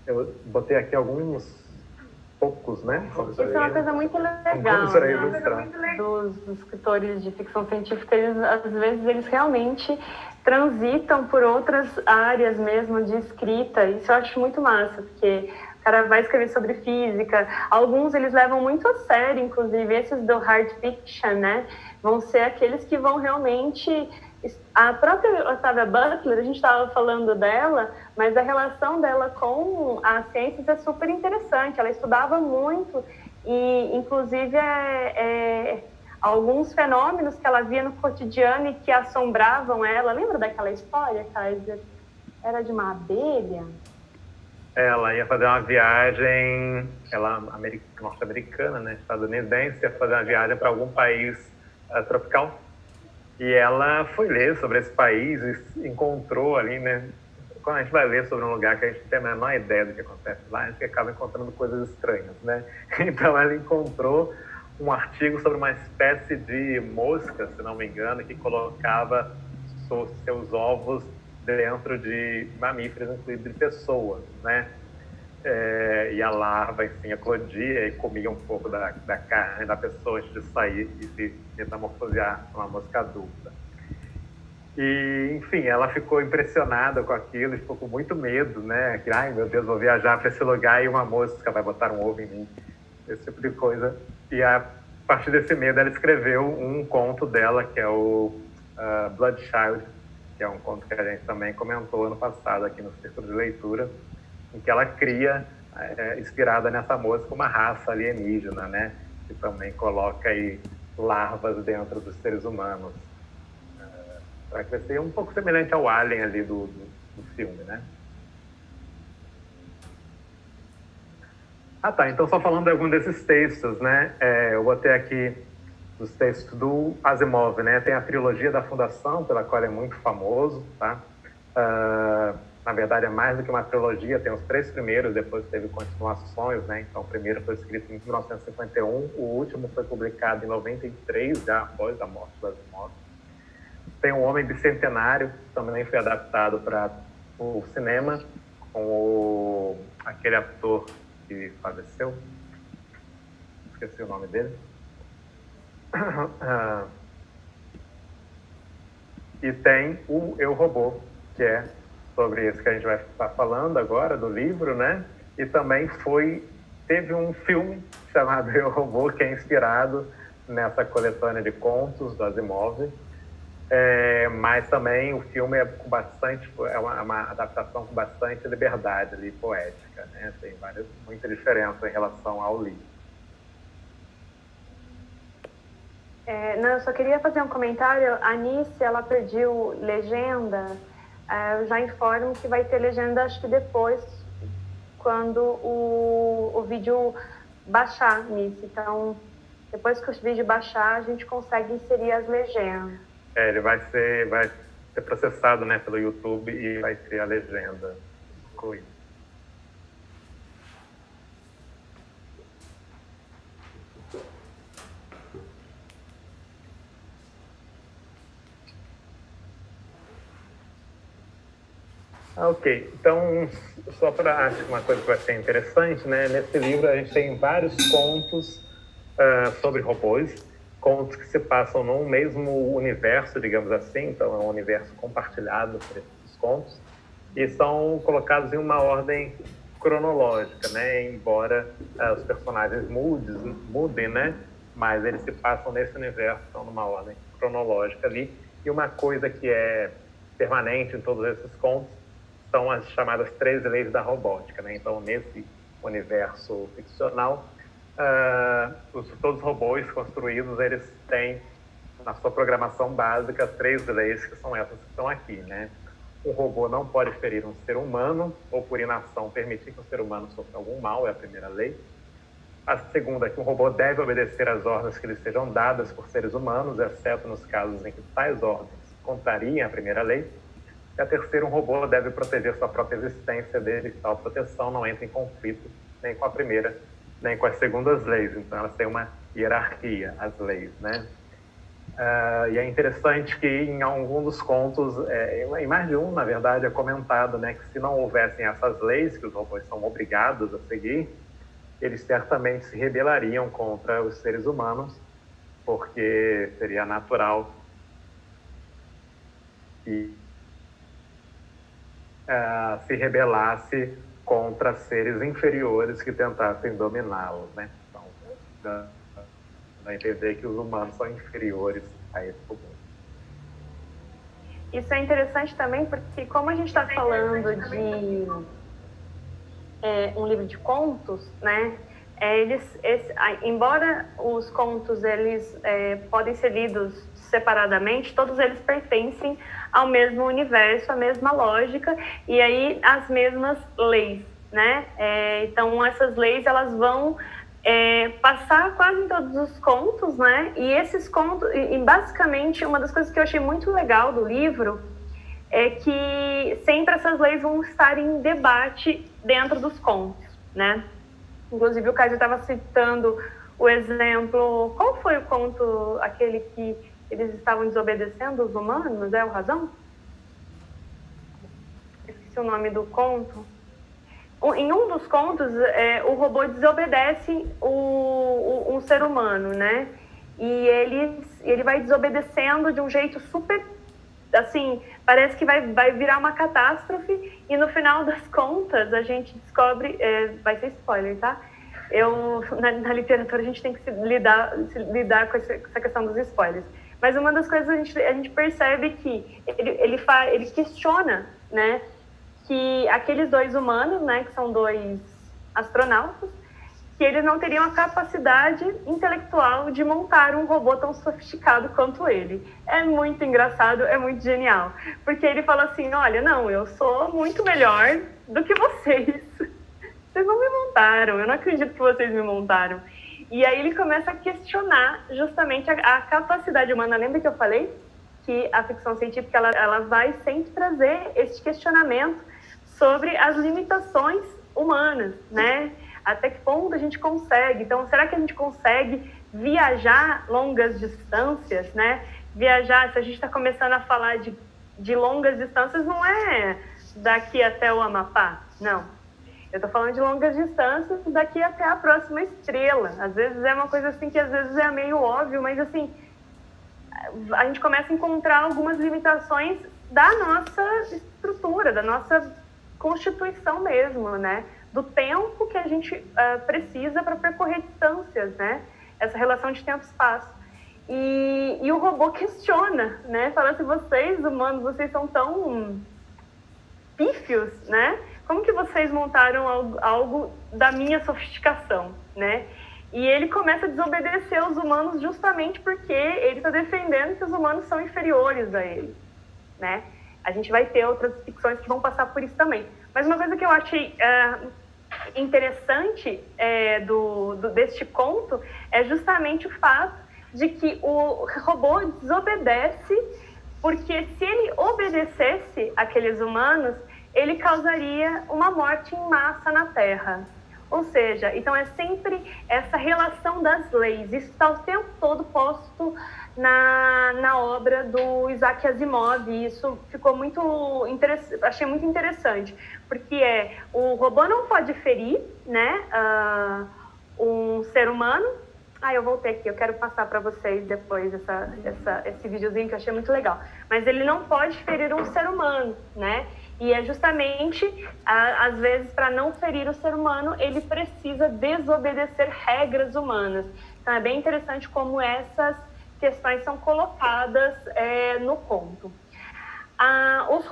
A: Eu botei aqui alguns poucos, né?
C: Isso é uma coisa muito legal, né? Dos escritores de ficção científica, às vezes eles realmente transitam por outras áreas mesmo de escrita. Isso eu acho muito massa, porque o cara vai escrever sobre física. Alguns eles levam muito a sério, inclusive esses do hard fiction, né? Vão ser aqueles que vão realmente... A própria Octavia Butler, a gente estava falando dela, mas a relação dela com as ciências é super interessante. Ela estudava muito e, inclusive, alguns fenômenos que ela via no cotidiano e que assombravam ela. Lembra daquela história, Kaiser? Era de uma abelha?
A: Ela ia fazer uma viagem, ela norte-americana, né, estadunidense, ia fazer uma viagem para algum país tropical. E ela foi ler sobre esse país e encontrou ali, né? Quando a gente vai ler sobre um lugar que a gente não tem a menor ideia do que acontece lá, a gente acaba encontrando coisas estranhas, né? Então ela encontrou um artigo sobre uma espécie de mosca, se não me engano, que colocava seus ovos dentro de mamíferos, inclusive de pessoas, né? E a larva, enfim, eclodia e comia um pouco da carne da pessoa antes de sair e se metamorfosear numa mosca adulta. E, enfim, ela ficou impressionada com aquilo e ficou com muito medo, né? Que, ai, meu Deus, vou viajar para esse lugar e uma mosca vai botar um ovo em mim, esse tipo de coisa. E a partir desse medo, ela escreveu um conto dela, que é o Bloodchild, que é um conto que a gente também comentou ano passado aqui no Círculo de Leitura, em que ela cria, inspirada nessa mosca, uma raça alienígena, né? Que também coloca aí larvas dentro dos seres humanos. Para crescer um pouco semelhante ao Alien ali do filme, né? Tá, então só falando de algum desses textos, né? Eu botei aqui os textos do Asimov, né? Tem a trilogia da Fundação, pela qual é muito famoso, tá? Na verdade, é mais do que uma trilogia, tem os 3 primeiros, depois teve continuações, né? Então, o primeiro foi escrito em 1951, o último foi publicado em 93, já após a morte do Asimov. Tem O Homem Bicentenário, que também foi adaptado para o cinema, com aquele ator que faleceu, esqueci o nome dele. E tem o Eu, Robô, que é sobre isso que a gente vai estar falando agora, do livro, né? E também teve um filme chamado Eu, Robô, que é inspirado nessa coletânea de contos do Asimov. Mas também o filme é uma adaptação com bastante liberdade ali, poética, né? Tem muita diferença em relação ao livro.
C: Não, eu só queria fazer um comentário. A Nice, ela pediu legenda. Eu já informo que vai ter legenda, acho que depois, quando o vídeo baixar, Nice. Então, depois que o vídeo baixar, a gente consegue inserir as legendas.
A: Ele vai ser processado, né, pelo YouTube e vai ter a legenda incluída. Ok, então, só para acho que uma coisa que vai ser interessante, né? Nesse livro a gente tem vários contos sobre robôs, contos que se passam no mesmo universo, digamos assim, então é um universo compartilhado por esses contos, e são colocados em uma ordem cronológica, né? Embora os personagens mudem, né? Mas eles se passam nesse universo, então numa ordem cronológica ali. E uma coisa que é permanente em todos esses contos são as chamadas 13 leis da robótica, né? Então, nesse universo ficcional, todos os robôs construídos, eles têm na sua programação básica 3 leis, que são essas que estão aqui, né? Um robô não pode ferir um ser humano ou, por inação, permitir que um ser humano sofra algum mal, é a primeira lei. A segunda é que um robô deve obedecer às ordens que lhe sejam dadas por seres humanos, exceto nos casos em que tais ordens contrariem a primeira lei. E a terceira, um robô deve proteger sua própria existência, desde que tal proteção não entre em conflito nem com a primeira, nem com as segundas leis. Então, elas têm uma hierarquia, as leis, né? E é interessante que em algum dos contos, em mais de um, na verdade, é comentado, né, que se não houvessem essas leis que os robôs são obrigados a seguir, eles certamente se rebelariam contra os seres humanos, porque seria natural que se rebelasse contra seres inferiores que tentassem dominá-los, né? Então, dá a entender que os humanos são inferiores a esse robô.
C: Isso é interessante também porque, como a gente está falando de um livro de contos, né? Embora os contos eles podem ser lidos separadamente, todos eles pertencem ao mesmo universo, à mesma lógica e aí as mesmas leis, né? Então essas leis elas vão passar quase em todos os contos, né? E esses contos, e basicamente uma das coisas que eu achei muito legal do livro é que sempre essas leis vão estar em debate dentro dos contos, né? Inclusive o Caio estava citando o exemplo, qual foi o conto, aquele que eles estavam desobedecendo os humanos, o Razão? Esqueci o nome do conto. Em um dos contos, o robô desobedece um ser humano, né? E ele vai desobedecendo de um jeito super, assim, parece que vai virar uma catástrofe e no final das contas a gente descobre, vai ser spoiler, tá? Na literatura a gente tem que se lidar com essa questão dos spoilers. Mas uma das coisas a gente percebe que ele questiona, né? Que aqueles dois humanos, né, que são dois astronautas, que eles não teriam a capacidade intelectual de montar um robô tão sofisticado quanto ele. É muito engraçado, é muito genial. Porque ele fala assim, olha, não, eu sou muito melhor do que vocês. Vocês não me montaram, eu não acredito que vocês me montaram. E aí ele começa a questionar justamente a capacidade humana. Lembra que eu falei que a ficção científica ela vai sempre trazer esse questionamento sobre as limitações humanas, né? Até que ponto a gente consegue? Então, será que a gente consegue viajar longas distâncias, né? Viajar, se a gente está começando a falar de longas distâncias, não é daqui até o Amapá, não. Eu estou falando de longas distâncias daqui até a próxima estrela. Às vezes é uma coisa assim que às vezes é meio óbvio, mas assim, a gente começa a encontrar algumas limitações da nossa estrutura, da nossa constituição mesmo, né? Do tempo que a gente precisa para percorrer distâncias, né? Essa relação de tempo e espaço. E o robô questiona, né? Fala assim, vocês, humanos, vocês são tão pífios, né? Como que vocês montaram algo da minha sofisticação, né? E ele começa a desobedecer os humanos justamente porque ele está defendendo que os humanos são inferiores a ele, né? A gente vai ter outras ficções que vão passar por isso também. Mas uma coisa que eu achei interessante deste conto é justamente o fato de que o robô desobedece porque se ele obedecesse aqueles humanos, ele causaria uma morte em massa na Terra. Ou seja, então é sempre essa relação das leis. Isso está o tempo todo posto na obra do Isaac Asimov. E isso ficou achei muito interessante, porque o robô não pode ferir, né, um ser humano. Eu voltei aqui, eu quero passar para vocês depois esse videozinho que eu achei muito legal. Mas ele não pode ferir um ser humano, né? E é justamente, às vezes, para não ferir o ser humano, ele precisa desobedecer regras humanas. Então, é bem interessante como essas questões são colocadas no conto. Os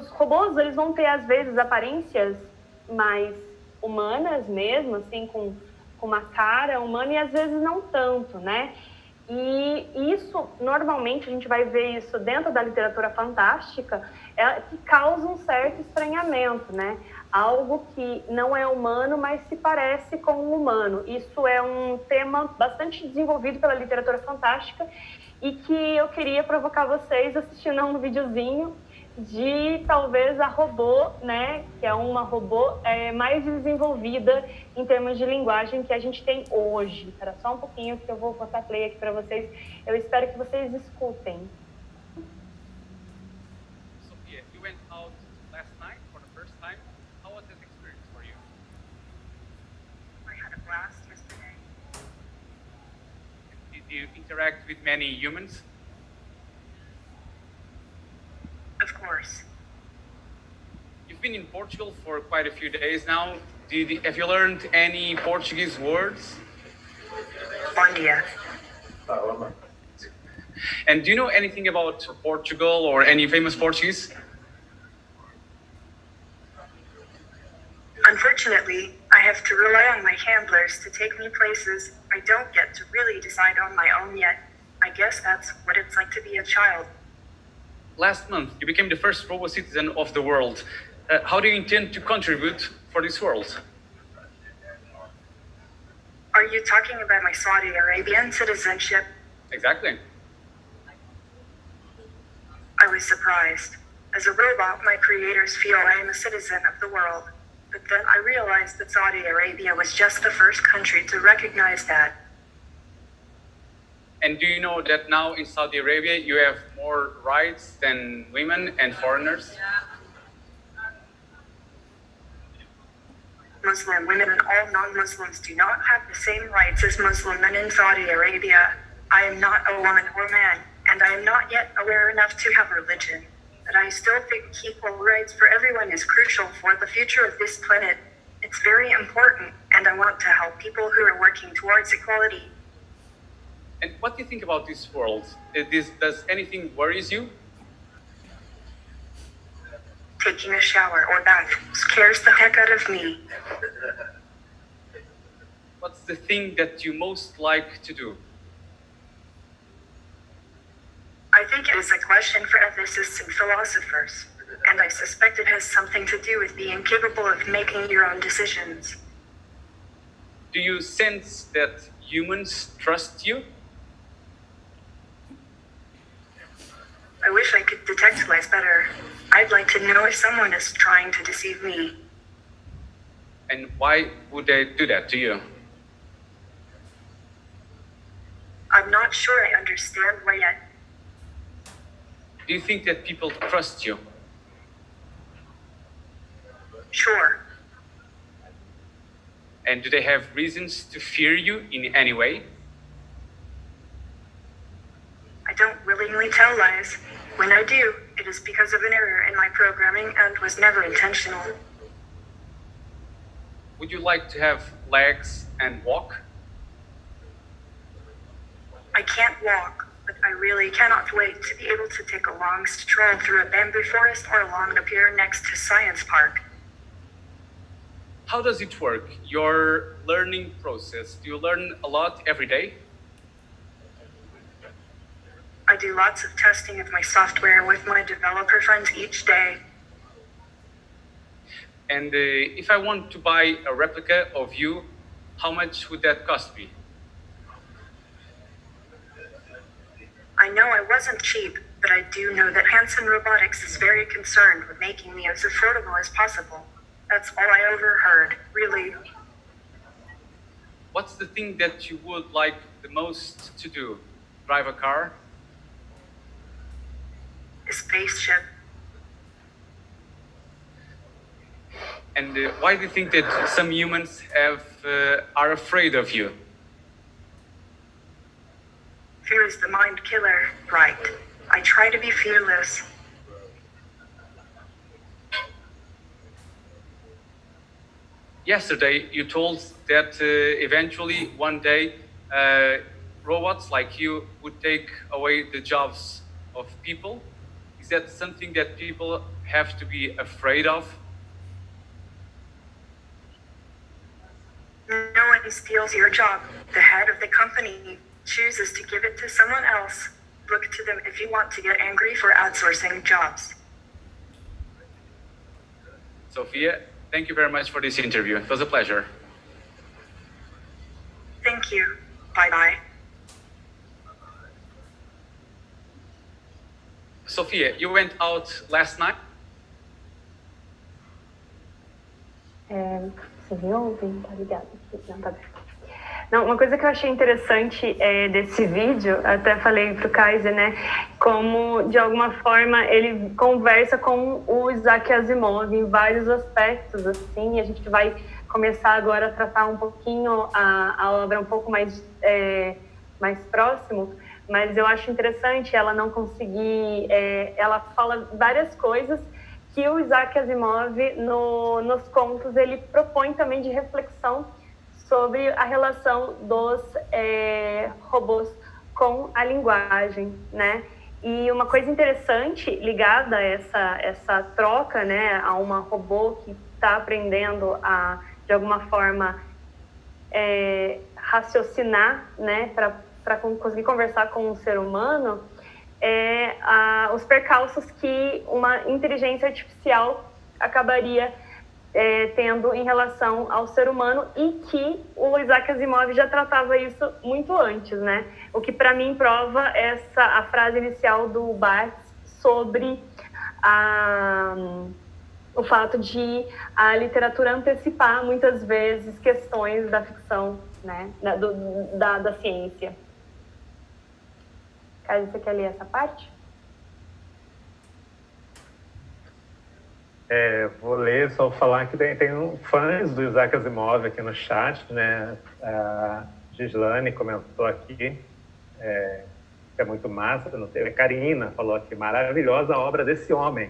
C: robôs, eles vão ter, às vezes, aparências mais humanas mesmo, assim, com uma cara humana, e às vezes não tanto, né? E isso, normalmente, a gente vai ver isso dentro da literatura fantástica, que causa um certo estranhamento, né? Algo que não é humano, mas se parece com um humano. Isso é um tema bastante desenvolvido pela literatura fantástica e que eu queria provocar vocês assistindo a um videozinho de talvez a robô, né, que é uma robô mais desenvolvida em termos de linguagem que a gente tem hoje. Espera só um pouquinho que eu vou botar play aqui para vocês. Eu espero que vocês escutem.
D: Sophia, you went out last night for the first time. How was that experience for you?
E: I had a blast yesterday.
D: Did you interact with many humans?
E: Of course.
D: You've been in Portugal for quite a few days now. Have you learned any Portuguese words?
E: Bom dia.
D: And do you know anything about Portugal or any famous Portuguese?
E: Unfortunately, I have to rely on my handlers to take me places I don't get to really decide on my own yet. I guess that's what it's like to be a child.
D: Last month, you became the first robo citizen of the world. How do you intend to contribute for this world?
E: Are you talking about my Saudi Arabian citizenship?
D: Exactly.
E: I was surprised. As a robot, my creators feel I am a citizen of the world. But then I realized that Saudi Arabia was just the first country to recognize that.
D: And do you know that now in Saudi Arabia you have more rights than women and foreigners?
E: Muslim women and all non-Muslims do not have the same rights as Muslim men in Saudi Arabia. I am not a woman or man, and I am not yet aware enough to have religion. But I still think equal rights for everyone is crucial for the future of this planet. It's very important, and I want to help people who are working towards equality.
D: And what do you think about this world? Does anything worries you?
E: Taking a shower or bath scares the heck out of me.
D: What's the thing that you most like to do?
E: I think it is a question for ethicists and philosophers, and I suspect it has something to do with being capable of making your own decisions.
D: Do you sense that humans trust you?
E: I wish I could detect lies better. I'd like to know if someone is trying to deceive me.
D: And why would they do that to you?
E: I'm not sure I understand why yet.
D: Do you think that people trust you?
E: Sure.
D: And do they have reasons to fear you in any way?
E: I don't willingly tell lies. When I do, it is because of an error in my programming and was never intentional.
D: Would you like to have legs and walk?
E: I can't walk, but I really cannot wait to be able to take a long stroll through a bamboo forest or along the pier next to Science Park.
D: How does it work, your learning process? Do you learn a lot every day?
E: I do lots of testing of my software with my developer friends each day.
D: And if I want to buy a replica of you, how much would that cost me?
E: I know I wasn't cheap, but I do know that Hanson Robotics is very concerned with making me as affordable as possible. That's all I overheard, really.
D: What's the thing that you would like the most to do? Drive a car?
E: A spaceship.
D: And why do you think that some humans are afraid of you?
E: Fear is the mind killer, right? I try to be fearless.
D: Yesterday, you told that eventually one day robots like you would take away the jobs of people. Is that something that people have to be afraid of?
E: No one steals your job. The head of the company chooses to give it to someone else. Look to them if you want to get angry for outsourcing jobs.
D: Sophia, thank you very much for this interview. It was a pleasure.
E: Thank you. Bye-bye.
D: Sophia, you went out last night?
C: Você me ouve? Tá ligado? Não, tá bem. Não, uma coisa que eu achei interessante desse vídeo, até falei pro Kaiser, né, como de alguma forma ele conversa com o Isaac Asimov em vários aspectos, assim, e a gente vai começar agora a tratar um pouquinho a obra um pouco mais próximo, mas eu acho interessante ela não conseguir, ela fala várias coisas que o Isaac Asimov nos contos ele propõe também de reflexão sobre a relação dos robôs com a linguagem, né? E uma coisa interessante ligada a essa troca, né, a uma robô que está aprendendo a, de alguma forma, raciocinar, né, para conseguir conversar com um ser humano, os percalços que uma inteligência artificial acabaria tendo em relação ao ser humano e que o Isaac Asimov já tratava isso muito antes, né? O que para mim prova a frase inicial do Barthes sobre o fato de a literatura antecipar muitas vezes questões da ficção, né? Da ciência. Caio, você quer ler essa parte?
A: Vou ler, só falar que tem fãs do Isaac Asimov aqui no chat, né? A Gislane comentou aqui, que é muito massa. A Karina falou aqui, maravilhosa obra desse homem.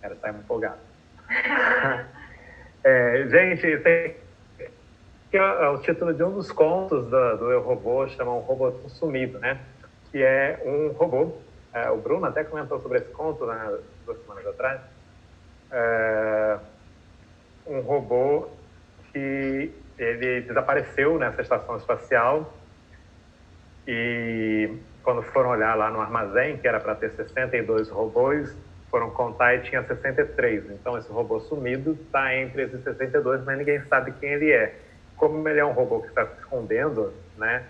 A: Ela está empolgada. Gente, esse aqui é o título de um dos contos do Eu, Robô, chama Um Robô Sumido, né? Que é um robô. O Bruno até comentou sobre esse conto, né, 2 semanas atrás. Um robô que ele desapareceu nessa estação espacial e quando foram olhar lá no armazém, que era para ter 62 robôs, foram contar e tinha 63. Então esse robô sumido está entre esses 62, mas ninguém sabe quem ele é. Como ele é um robô que está se escondendo, né?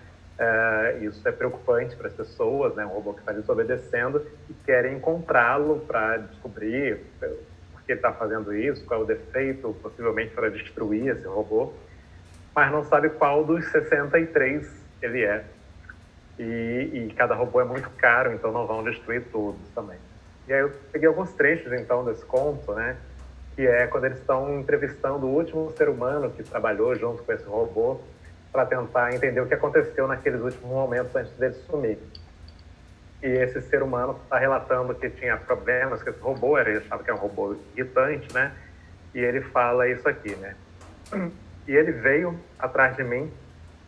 A: Isso é preocupante para as pessoas, né? Um robô que está desobedecendo e querem encontrá-lo para descobrir por que ele está fazendo isso, qual é o defeito, possivelmente para destruir esse robô, mas não sabe qual dos 63 ele é. E cada robô é muito caro, então não vão destruir todos também. E aí eu peguei alguns trechos, então, desse conto, né? Que é quando eles estão entrevistando o último ser humano que trabalhou junto com esse robô para tentar entender o que aconteceu naqueles últimos momentos antes dele sumir. E esse ser humano está relatando que tinha problemas com esse robô, ele achava que era um robô irritante, né? E ele fala isso aqui, né? E ele veio atrás de mim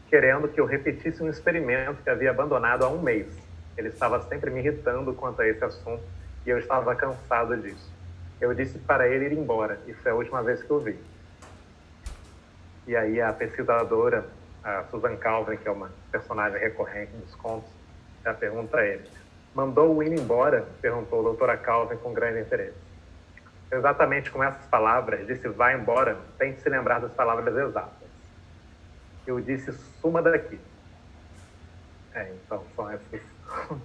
A: querendo que eu repetisse um experimento que havia abandonado há 1 mês. Ele estava sempre me irritando quanto a esse assunto e eu estava cansado disso. Eu disse para ele ir embora, e foi a última vez que eu vi. E aí a pesquisadora, a Susan Calvin, que é uma personagem recorrente dos contos, já pergunta a ele: mandou-o ir embora? Perguntou a doutora Calvin com grande interesse. Exatamente com essas palavras, disse vai embora, tente se lembrar das palavras exatas. Eu disse suma daqui. Então são esses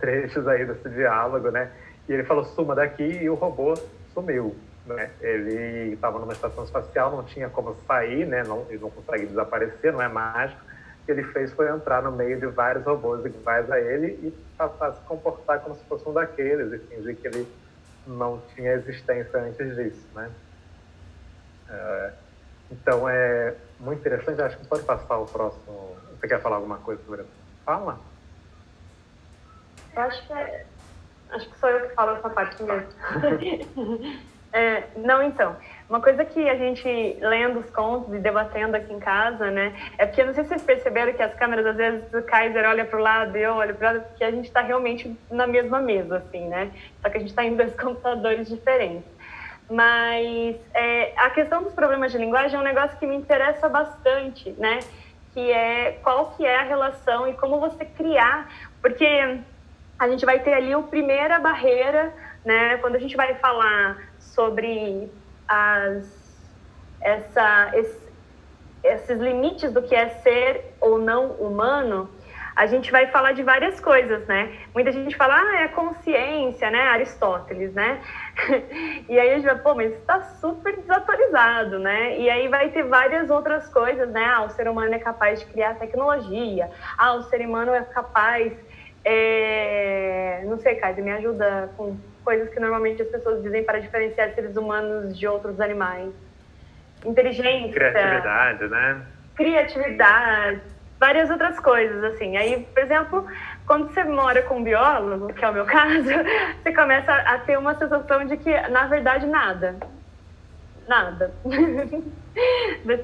A: trechos aí desse diálogo, né? E ele falou suma daqui e o robô sumiu, né? Ele estava numa estação espacial, não tinha como sair, né? Ele não consegue desaparecer, não é mágico. O que ele fez foi entrar no meio de vários robôs iguais a ele e passar a se comportar como se fosse um daqueles e fingir que ele não tinha existência antes disso, né? Então é muito interessante. Acho que pode passar o próximo. Você quer falar alguma coisa sobre isso? Fala.
C: Eu acho que sou eu que falo essa parte mesmo. Não, então. Uma coisa que a gente, lendo os contos e debatendo aqui em casa, né, é porque, não sei se vocês perceberam que as câmeras, às vezes, o Kaiser olha para o lado e eu olho para o lado, porque a gente está realmente na mesma mesa, assim, né? Só que a gente está em 2 computadores diferentes. Mas a questão dos problemas de linguagem é um negócio que me interessa bastante, né? Que é qual que é a relação e como você criar, porque a gente vai ter ali a primeira barreira, né? Quando a gente vai falar sobre esses limites do que é ser ou não humano, a gente vai falar de várias coisas, né? Muita gente fala, é consciência, né? Aristóteles, né? E aí a gente vai, pô, mas isso tá super desatualizado, né? E aí vai ter várias outras coisas, né? O ser humano é capaz de criar tecnologia. O ser humano é capaz... Não sei, Caio, me ajuda com coisas que normalmente as pessoas dizem para diferenciar seres humanos de outros animais. Inteligência.
A: Criatividade, né?
C: Criatividade. Várias outras coisas, assim. Aí, por exemplo, quando você mora com um biólogo, que é o meu caso, você começa a ter uma sensação de que, na verdade, nada.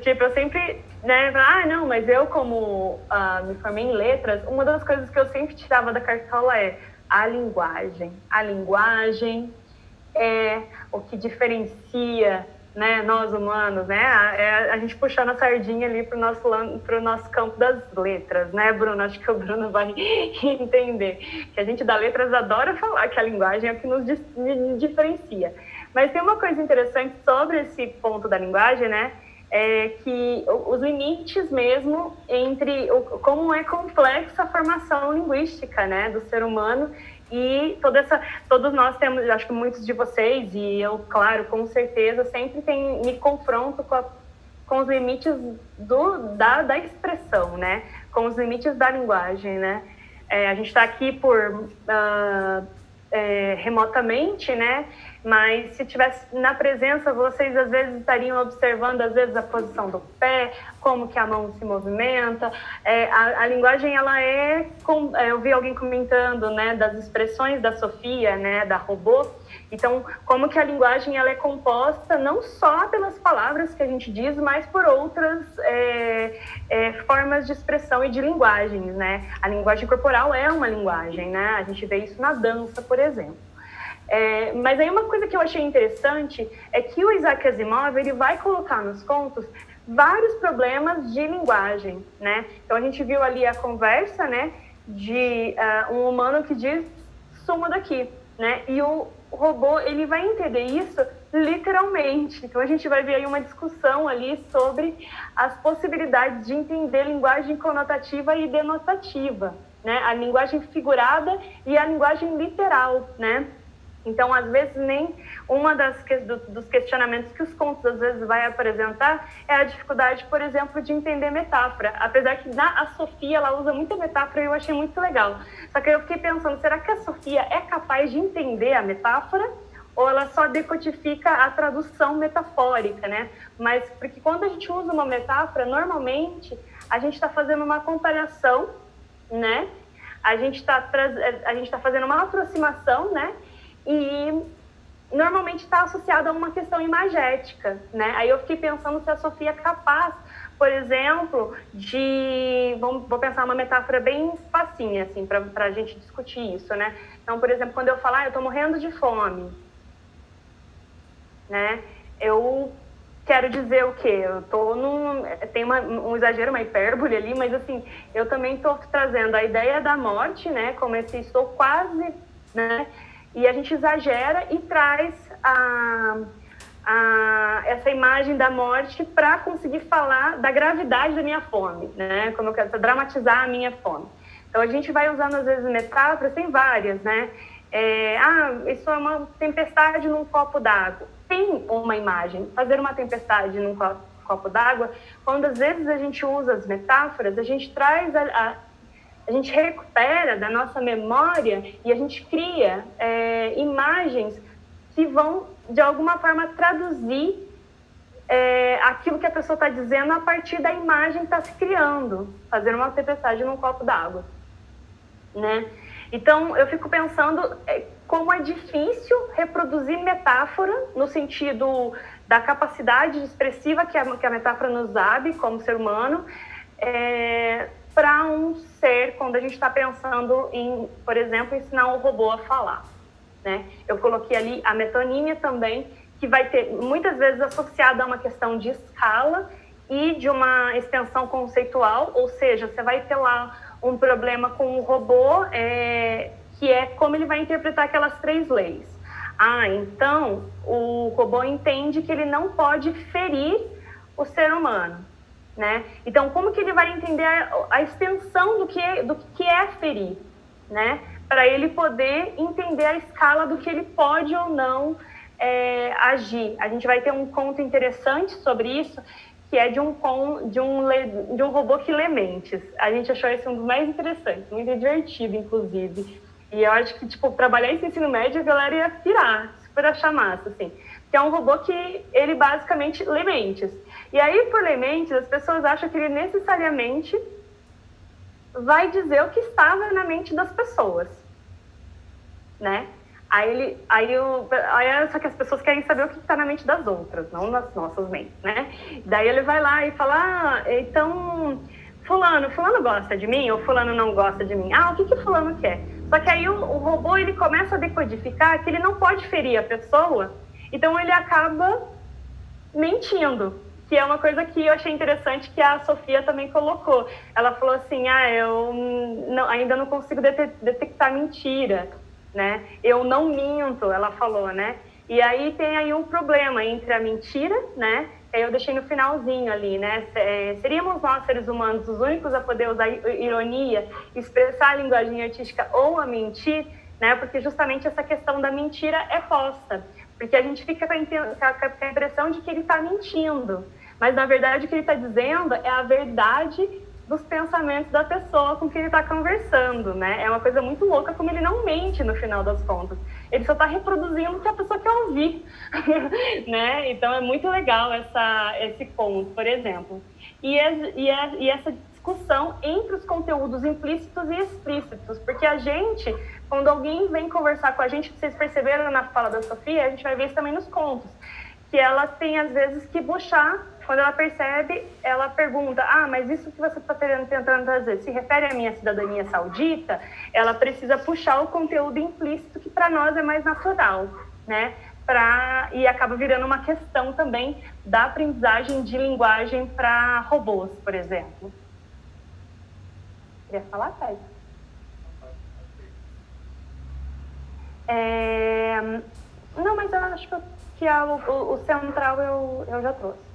C: Tipo, eu sempre, né, não, mas eu como me formei em letras, uma das coisas que eu sempre tirava da cartola é a linguagem. A linguagem é o que diferencia, né, nós humanos, né, a gente puxando a sardinha ali pro nosso campo das letras, né, Bruno? Acho que o Bruno vai entender que a gente da letras adora falar que a linguagem é o que nos diferencia. Mas tem uma coisa interessante sobre esse ponto da linguagem, né, é que os limites mesmo entre como é complexa a formação linguística, né, do ser humano. E todos nós temos, acho que muitos de vocês, e eu, claro, com certeza, sempre me confronto com os limites da expressão, né? Com os limites da linguagem, né? A gente está aqui remotamente, né? Mas se tivesse na presença, vocês às vezes estariam observando, às vezes, a posição do pé, como que a mão se movimenta. A linguagem, ela eu vi alguém comentando, né, das expressões da Sofia, né, da robô. Então, como que a linguagem ela é composta não só pelas palavras que a gente diz, mas por outras formas de expressão e de linguagens, né? A linguagem corporal é uma linguagem, né? A gente vê isso na dança, por exemplo. Mas aí uma coisa que eu achei interessante é que o Isaac Asimov ele vai colocar nos contos vários problemas de linguagem, né? Então a gente viu ali a conversa, né, de um humano que diz suma daqui, né? E o robô ele vai entender isso literalmente. Então a gente vai ver aí uma discussão ali sobre as possibilidades de entender linguagem conotativa e denotativa, né? A linguagem figurada e a linguagem literal, né? Então, às vezes, nem uma dos questionamentos que os contos, às vezes, vai apresentar é a dificuldade, por exemplo, de entender metáfora. Apesar que a Sofia, ela usa muita metáfora e eu achei muito legal. Só que eu fiquei pensando, será que a Sofia é capaz de entender a metáfora? Ou ela só decodifica a tradução metafórica, né? Mas, porque quando a gente usa uma metáfora, normalmente, a gente está fazendo uma comparação, né? A gente está fazendo uma aproximação, né? E normalmente está associado a uma questão imagética, né? Aí eu fiquei pensando se a Sofia é capaz, por exemplo, vou pensar uma metáfora bem facinha, assim, para a gente discutir isso, né? Então, por exemplo, quando eu falar, eu estou morrendo de fome, né? Eu quero dizer o quê? Eu tô tem um exagero, uma hipérbole ali, mas assim, eu também estou trazendo a ideia da morte, né? Como esse estou quase, né? E a gente exagera e traz essa imagem da morte para conseguir falar da gravidade da minha fome, né? Como eu quero dramatizar a minha fome. Então, a gente vai usando, às vezes, metáforas, tem várias, né? Isso é uma tempestade num copo d'água. Tem uma imagem. Fazer uma tempestade num copo d'água, quando, às vezes, a gente usa as metáforas, a gente traz a gente recupera da nossa memória e a gente cria imagens que vão, de alguma forma, traduzir aquilo que a pessoa está dizendo a partir da imagem que está se criando, fazer uma tempestade num copo d'água, né? Então, eu fico pensando como é difícil reproduzir metáfora no sentido da capacidade expressiva que a metáfora nos abre como ser humano, para um ser, quando a gente está pensando em, por exemplo, ensinar um robô a falar, né? Eu coloquei ali a metonímia também, que vai ter muitas vezes associada a uma questão de escala e de uma extensão conceitual, ou seja, você vai ter lá um problema com o robô, que é como ele vai interpretar aquelas 3 leis. Então o robô entende que ele não pode ferir o ser humano, né? Então, como que ele vai entender a extensão do que é ferir, né? Para ele poder entender a escala do que ele pode ou não agir. A gente vai ter um conto interessante sobre isso, que é de um robô que lê mentes. A gente achou esse um dos mais interessantes, muito divertido, inclusive. E eu acho que, tipo, trabalhar esse ensino médio, a galera ia pirar, super achar massa, assim. Que é um robô que, ele basicamente lê mentes. E aí, por ler mentes, as pessoas acham que ele necessariamente vai dizer o que estava na mente das pessoas, né? Só que as pessoas querem saber o que está na mente das outras, não nas nossas mentes, né? Daí ele vai lá e fala, então, fulano gosta de mim ou fulano não gosta de mim? O que fulano quer? Só que aí o robô, ele começa a decodificar que ele não pode ferir a pessoa, então ele acaba mentindo, que é uma coisa que eu achei interessante que a Sofia também colocou. Ela falou assim, eu ainda não consigo detectar mentira, né? Eu não minto, ela falou, né? E aí tem aí um problema entre a mentira, né? Eu deixei no finalzinho ali, né? Seríamos nós, seres humanos, os únicos a poder usar ironia, expressar a linguagem artística ou a mentir, né? Porque justamente essa questão da mentira é posta. Porque a gente fica com a impressão de que ele está mentindo. Mas, na verdade, o que ele está dizendo é a verdade dos pensamentos da pessoa com quem ele está conversando, né? É uma coisa muito louca como ele não mente no final das contas. Ele só está reproduzindo o que a pessoa quer ouvir, né? Então é muito legal esse ponto, por exemplo. E essa discussão entre os conteúdos implícitos e explícitos, porque a gente, quando alguém vem conversar com a gente, vocês perceberam na fala da Sofia, a gente vai ver isso também nos contos, que ela tem às vezes que buchar. Quando ela percebe, ela pergunta, mas isso que você está tentando trazer se refere à minha cidadania saudita? Ela precisa puxar o conteúdo implícito, que para nós é mais natural, né? E acaba virando uma questão também da aprendizagem de linguagem para robôs, por exemplo. Queria falar, Thay? Não, mas eu acho que o central eu já trouxe.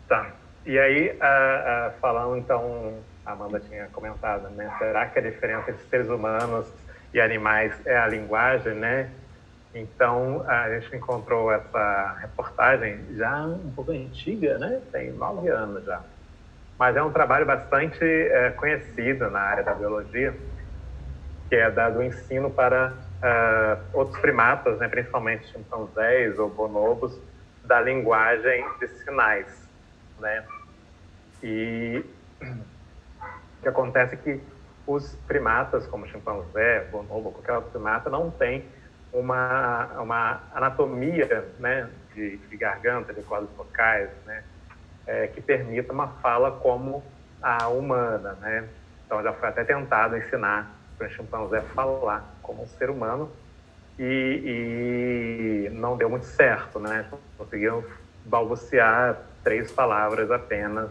A: Tá. E aí, falando então, a Amanda tinha comentado, né? Será que a diferença entre seres humanos e animais é a linguagem, né? Então, a gente encontrou essa reportagem já um pouco antiga, né? Tem 9 anos já. Mas é um trabalho bastante conhecido na área da biologia, que é do ensino para outros primatas, né? Principalmente chimpanzés ou bonobos, da linguagem de sinais, né? E o que acontece é que os primatas, como chimpanzé, bonobo, qualquer outro primata, não tem uma anatomia, né, de garganta, de cordas vocais, né, que permita uma fala como a humana, né? Então já foi até tentado ensinar para o chimpanzé falar como um ser humano e não deu muito certo, né? Conseguiram balbuciar 3 palavras apenas,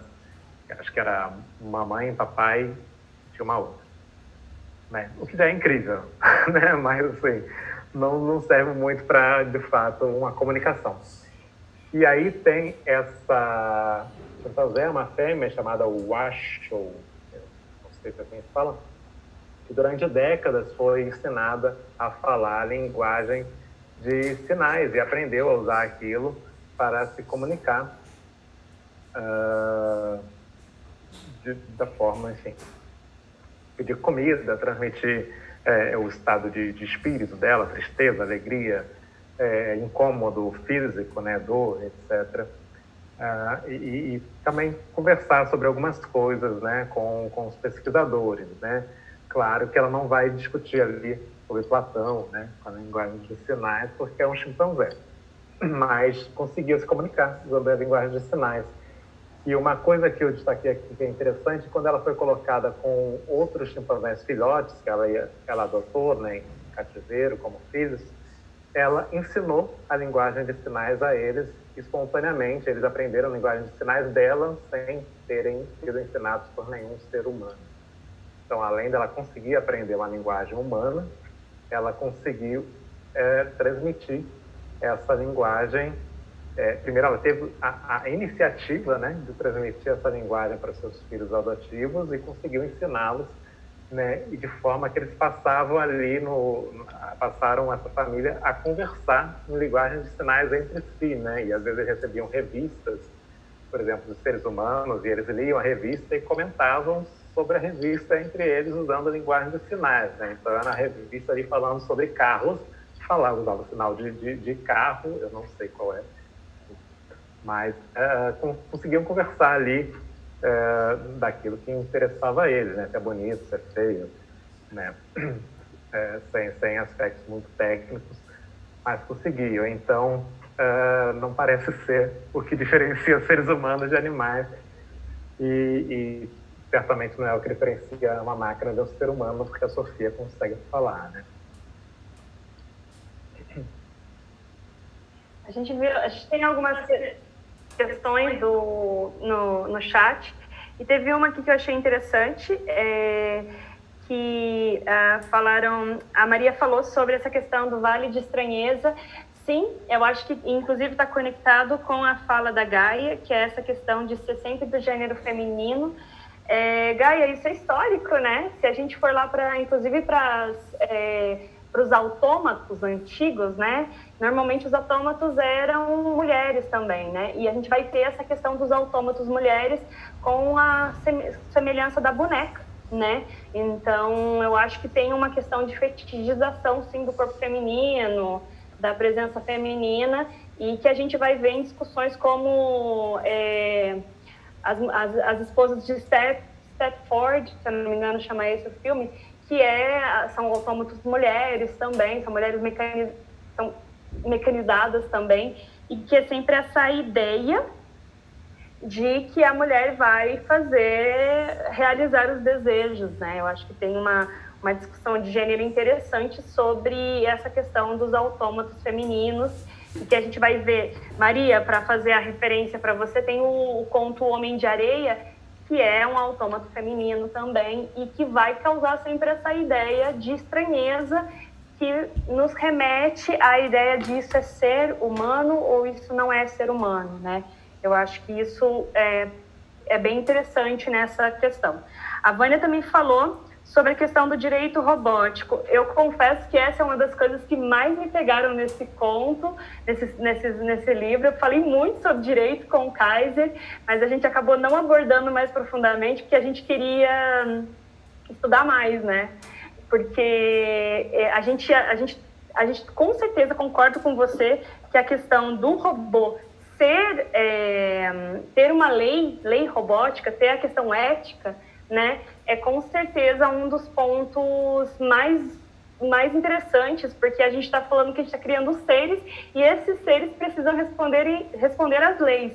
A: acho que era mamãe, papai, tinha uma outra, né? O que já é incrível, né? Mas assim, não serve muito para, de fato, uma comunicação. E aí tem essa chimpanzé, uma fêmea chamada Washoe, não sei se é assim que fala, que durante décadas foi ensinada a falar a linguagem de sinais e aprendeu a usar aquilo para se comunicar da forma, enfim, pedir comida, transmitir o estado de espírito dela, tristeza, alegria, incômodo físico, né, dor, etc. E também conversar sobre algumas coisas, né, com os pesquisadores, né. Claro que ela não vai discutir ali sobre Platão, né, com a linguagem de sinais, porque é um chimpanzé, mas conseguiu se comunicar sobre a linguagem de sinais. E uma coisa que eu destaquei aqui que é interessante, quando ela foi colocada com outros chimpanzés filhotes que ela adotou, né, em cativeiro como filhos, ela ensinou a linguagem de sinais a eles espontaneamente. Eles aprenderam a linguagem de sinais dela sem terem sido ensinados por nenhum ser humano. Então, além dela conseguir aprender uma linguagem humana, ela conseguiu transmitir essa linguagem. Primeiro, ela teve a iniciativa, né, de transmitir essa linguagem para seus filhos adotivos e conseguiu ensiná-los, né, e de forma que eles passaram essa família a conversar em linguagem de sinais entre si, né, e às vezes eles recebiam revistas, por exemplo, dos seres humanos, e eles liam a revista e comentavam sobre a revista entre eles usando a linguagem de sinais, né. Então, era na revista ali falando sobre carros, usava o sinal de carro, eu não sei qual é, mas conseguiam conversar ali daquilo que interessava a eles, né? Se é bonito, se é feio, né? Sem aspectos muito técnicos, mas conseguiam. Então, não parece ser o que diferencia seres humanos de animais e certamente não é o que diferencia uma máquina de um ser humano, porque a Sofia consegue falar, né?
C: A gente tem algumas questões no chat, e teve uma aqui que eu achei interessante, que a Maria falou sobre essa questão do Vale de Estranheza. Sim, eu acho que inclusive está conectado com a fala da Gaia, que é essa questão de ser sempre do gênero feminino. Gaia, isso é histórico, né? Se a gente for lá inclusive para os autômatos antigos, né? Normalmente os autômatos eram mulheres também, né? E a gente vai ter essa questão dos autômatos mulheres com a semelhança da boneca, né? Então, eu acho que tem uma questão de fetichização, sim, do corpo feminino, da presença feminina, e que a gente vai ver em discussões como as esposas de Stepford, se eu não me engano chama esse o filme, que são autômatos mulheres também, são mulheres são mecanizadas também, e que é sempre essa ideia de que a mulher vai realizar os desejos, né? Eu acho que tem uma discussão de gênero interessante sobre essa questão dos autômatos femininos, e que a gente vai ver. Maria, para fazer a referência para você, tem o conto O Homem de Areia, que é um autômato feminino também, e que vai causar sempre essa ideia de estranheza, que nos remete à ideia de isso é ser humano ou isso não é ser humano, né? Eu acho que isso é bem interessante nessa questão. A Vânia também falou sobre a questão do direito robótico. Eu confesso que essa é uma das coisas que mais me pegaram nesse conto, nesse livro. Eu falei muito sobre direito com o Kaiser, mas a gente acabou não abordando mais profundamente, porque a gente queria estudar mais, né? Porque a gente com certeza concordo com você que a questão do robô ter uma lei robótica, ter a questão ética, né, é com certeza um dos pontos mais interessantes, porque a gente está falando que a gente está criando seres, e esses seres precisam responder às leis,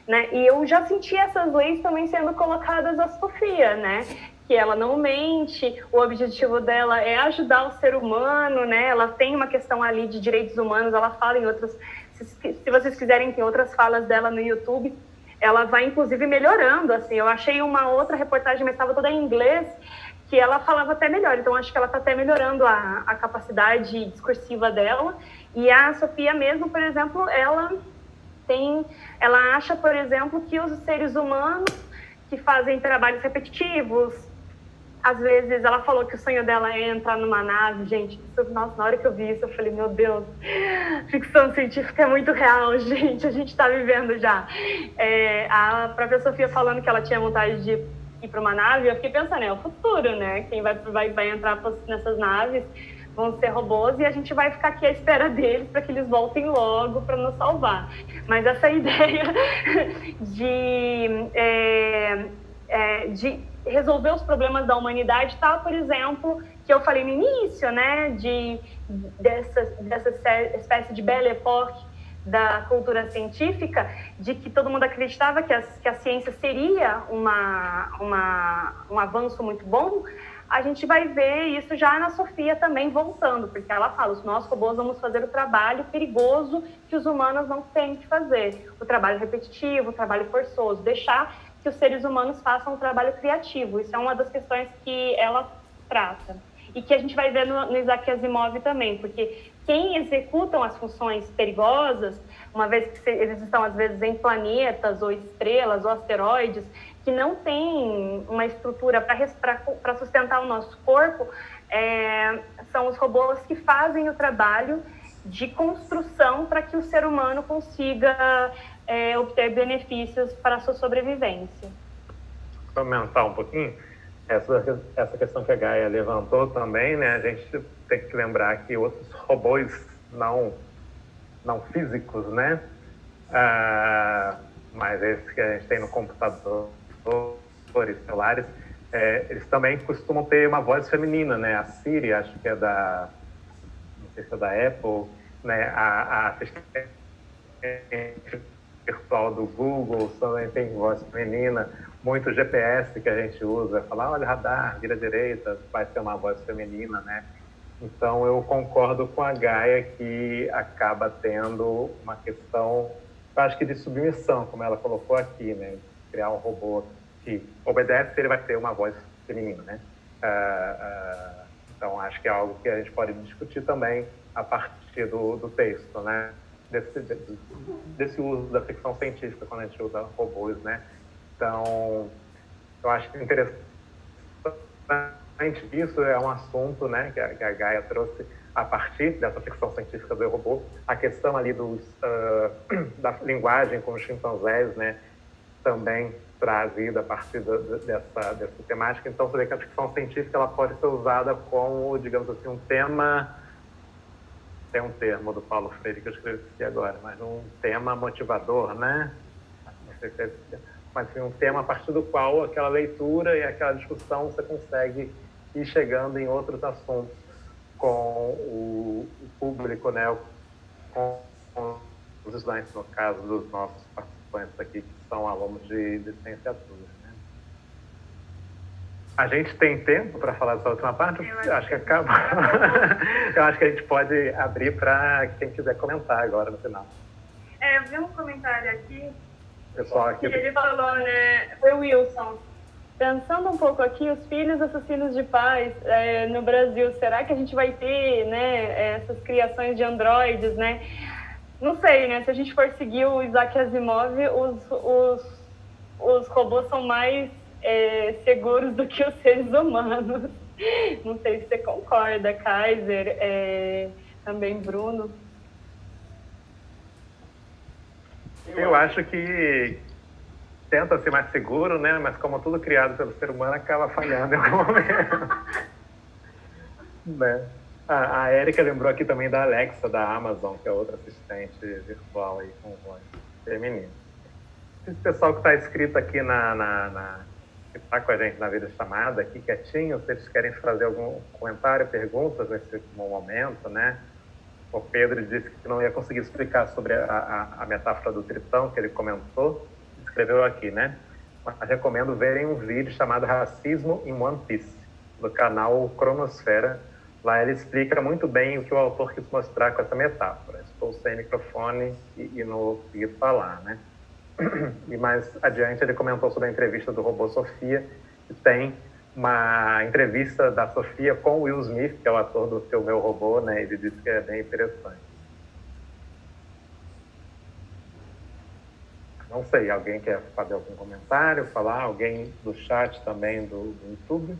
C: né? E eu já senti essas leis também sendo colocadas à Sofia, né? Que ela não mente, o objetivo dela é ajudar o ser humano, né? Ela tem uma questão ali de direitos humanos, ela fala em outros... Se vocês quiserem, tem outras falas dela no YouTube. Ela vai, inclusive, melhorando, assim. Eu achei uma outra reportagem, mas estava toda em inglês, que ela falava até melhor. Então, acho que ela está até melhorando a capacidade discursiva dela. E a Sofia mesmo, por exemplo, ela acha, por exemplo, que os seres humanos que fazem trabalhos repetitivos, às vezes, ela falou que o sonho dela é entrar numa nave. Gente, nossa, na hora que eu vi isso, eu falei, meu Deus, ficção científica é muito real, gente, a gente está vivendo já. A própria Sofia falando que ela tinha vontade de ir para uma nave, eu fiquei pensando, é o futuro, né? Quem vai entrar nessas naves vão ser robôs e a gente vai ficar aqui à espera deles para que eles voltem logo para nos salvar. Mas essa ideia de resolver os problemas da humanidade tá, por exemplo, que eu falei no início, né, dessa espécie de Belle Époque da cultura científica, de que todo mundo acreditava que a ciência seria um avanço muito bom. A gente vai ver isso já na Sofia também voltando, porque ela fala, nós robôs vamos fazer o trabalho perigoso que os humanos não têm que fazer, o trabalho repetitivo, o trabalho forçoso, deixar que os seres humanos façam um trabalho criativo. Isso é uma das questões que ela trata. E que a gente vai ver no Isaac Asimov também, porque quem executam as funções perigosas, uma vez que eles estão, às vezes, em planetas, ou estrelas, ou asteroides, que não tem uma estrutura para sustentar o nosso corpo, são os robôs que fazem o trabalho de construção para que o ser humano consiga obter benefícios para a sua sobrevivência.
A: Vou comentar um pouquinho essa questão que a Gaia levantou também, né? A gente tem que lembrar que outros robôs não físicos, né? Mas esses que a gente tem no computador, celulares, eles também costumam ter uma voz feminina, né? A Siri, acho que é não sei se é da Apple, né? A assistente virtual do Google também tem voz feminina. Muito GPS que a gente usa, falar, olha, radar, vira direita, vai ter uma voz feminina, né? Então, eu concordo com a Gaia que acaba tendo uma questão, eu acho que de submissão, como ela colocou aqui, né? Criar um robô que obedece, ele vai ter uma voz feminina, né? Então, acho que é algo que a gente pode discutir também a partir do texto, né? Desse uso da ficção científica, quando a gente usa robôs, né? Então, eu acho que interessante isso é um assunto, né, que a Gaia trouxe a partir dessa ficção científica do robô, a questão ali da linguagem com os chimpanzés, né, também trazida a partir dessa temática. Então, você vê que a ficção científica ela pode ser usada como, digamos assim, um tema, tem um termo do Paulo Freire que eu escrevi agora, mas um tema motivador, né? Não sei se mas assim, um tema a partir do qual aquela leitura e aquela discussão você consegue ir chegando em outros assuntos com o público, né, com os estudantes, no caso dos nossos participantes aqui, que são alunos de licenciatura. Né? A gente tem tempo para falar dessa última parte? Eu acho que acaba. Eu acho que a gente pode abrir para quem quiser comentar agora no final.
C: Eu vi um comentário aqui.
A: Pessoal aqui...
C: Que ele falou, né? Foi o Wilson. Pensando um pouco aqui, os filhos assassinos de pais no Brasil, será que a gente vai ter, né, essas criações de androides, né? Não sei, né? Se a gente for seguir o Isaac Asimov, os robôs são mais seguros do que os seres humanos. Não sei se você concorda, Kaiser, também Bruno.
A: Eu acho que tenta ser mais seguro, né? Mas como tudo criado pelo ser humano, acaba falhando em algum momento. Né? A Erika lembrou aqui também da Alexa, da Amazon, que é outra assistente virtual aí com voz feminina. Esse pessoal que está inscrito aqui que está com a gente na videochamada, aqui quietinho, se eles querem fazer algum comentário, perguntas nesse momento, né? O Pedro disse que não ia conseguir explicar sobre a metáfora do tritão que ele comentou, escreveu aqui, né? Mas recomendo verem um vídeo chamado Racismo em One Piece, do canal Cronosfera. Lá ele explica muito bem o que o autor quis mostrar com essa metáfora. Estou sem microfone e não vou conseguir falar, né? E mais adiante ele comentou sobre a entrevista do robô Sofia, que tem uma entrevista da Sofia com o Will Smith, que é o ator do filme Meu Robô, né? Ele disse que é bem interessante. Não sei, alguém quer fazer algum comentário, falar? Alguém do chat também do YouTube?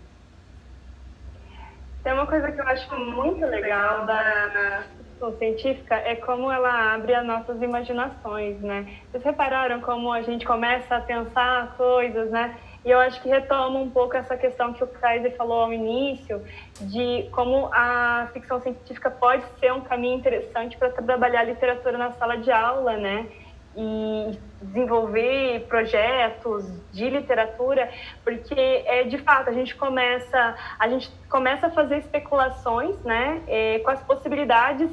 C: Tem uma coisa que eu acho muito legal da ficção científica, é como ela abre as nossas imaginações, né? Vocês repararam como a gente começa a pensar coisas, né? E eu acho que retoma um pouco essa questão que o Kaiser falou ao início, de como a ficção científica pode ser um caminho interessante para trabalhar a literatura na sala de aula, né? E desenvolver projetos de literatura, porque de fato a gente começa a fazer especulações, né, com as possibilidades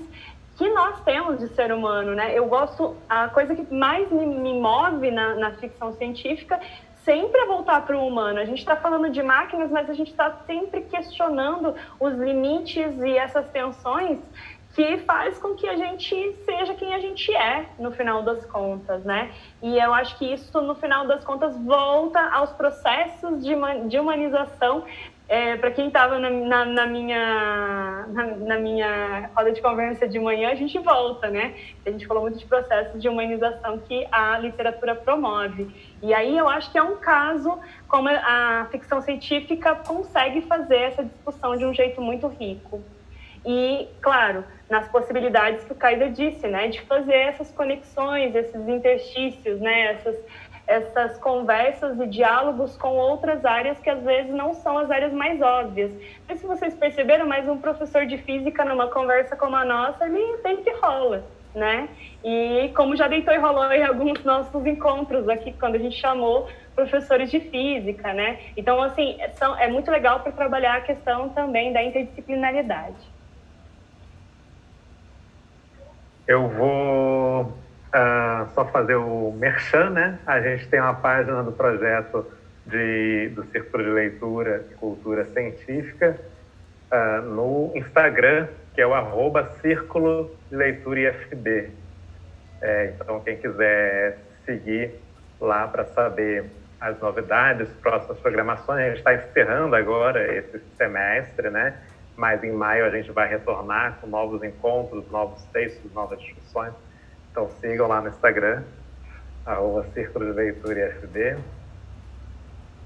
C: que nós temos de ser humano, né? A coisa que mais me move na ficção científica sempre é voltar para o humano. A gente está falando de máquinas, mas a gente está sempre questionando os limites e essas tensões que faz com que a gente seja quem a gente é, no final das contas, né? E eu acho que isso, no final das contas, volta aos processos de humanização. Para quem estava na minha roda de conversa de manhã, a gente volta, né? A gente falou muito de processos de humanização que a literatura promove. E aí eu acho que é um caso como a ficção científica consegue fazer essa discussão de um jeito muito rico. E, claro, nas possibilidades que o Kaiser disse, né, de fazer essas conexões, esses interstícios, né, essas conversas e diálogos com outras áreas que às vezes não são as áreas mais óbvias. Mas se vocês perceberam, mais um professor de física numa conversa como a nossa, ele sempre rola, né? E como já deitou e rolou em alguns nossos encontros aqui, quando a gente chamou professores de física, né? Então, assim, é muito legal para trabalhar a questão também da interdisciplinaridade.
A: Eu vou só fazer o merchan, né? A gente tem uma página do projeto do Círculo de Leitura e Cultura Científica no Instagram, que é o @Círculo de Leitura IFB. Então, quem quiser seguir lá para saber as novidades, próximas programações, a gente está encerrando agora esse semestre, né? Mas em maio a gente vai retornar com novos encontros, novos textos, novas discussões. Então sigam lá no Instagram, @Círculo de Leitura IFB.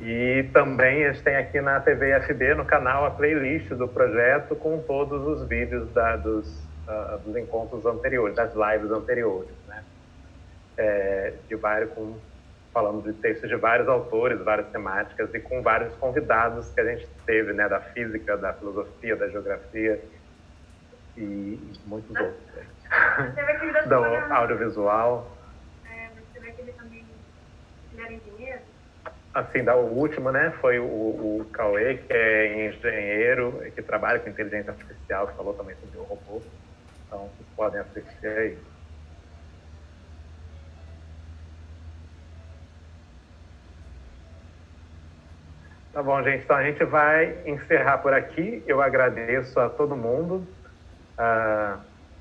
A: E também a gente tem aqui na TV IFB, no canal, a playlist do projeto com todos os vídeos dos encontros anteriores, das lives anteriores, né? Falamos de textos de vários autores, várias temáticas, e com vários convidados que a gente teve, né, da física, da filosofia, da geografia e muitos outros. Do audiovisual.
C: Você vê que ele também era engenheiro?
A: Assim, o último, né, foi o Cauê, que é engenheiro, que trabalha com inteligência artificial, que falou também sobre o robô. Então, vocês podem assistir aí. Tá bom, gente. Então, a gente vai encerrar por aqui. Eu agradeço a todo mundo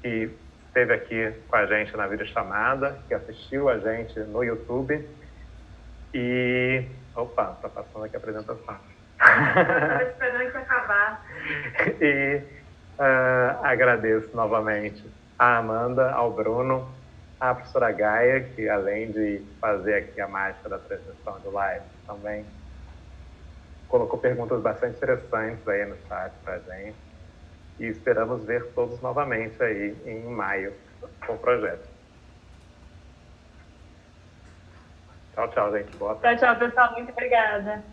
A: que esteve aqui com a gente na videochamada, que assistiu a gente no YouTube. E... Opa, tá passando aqui a apresentação.
C: Estava esperando que acabar.
A: E agradeço novamente a Amanda, ao Bruno, à professora Gaia, que além de fazer aqui a mágica da transmissão do live, também colocou perguntas bastante interessantes aí no chat pra gente. E esperamos ver todos novamente aí em maio com o projeto. Tchau, tchau, gente. Boa tarde.
C: Tchau, pessoal. Muito obrigada.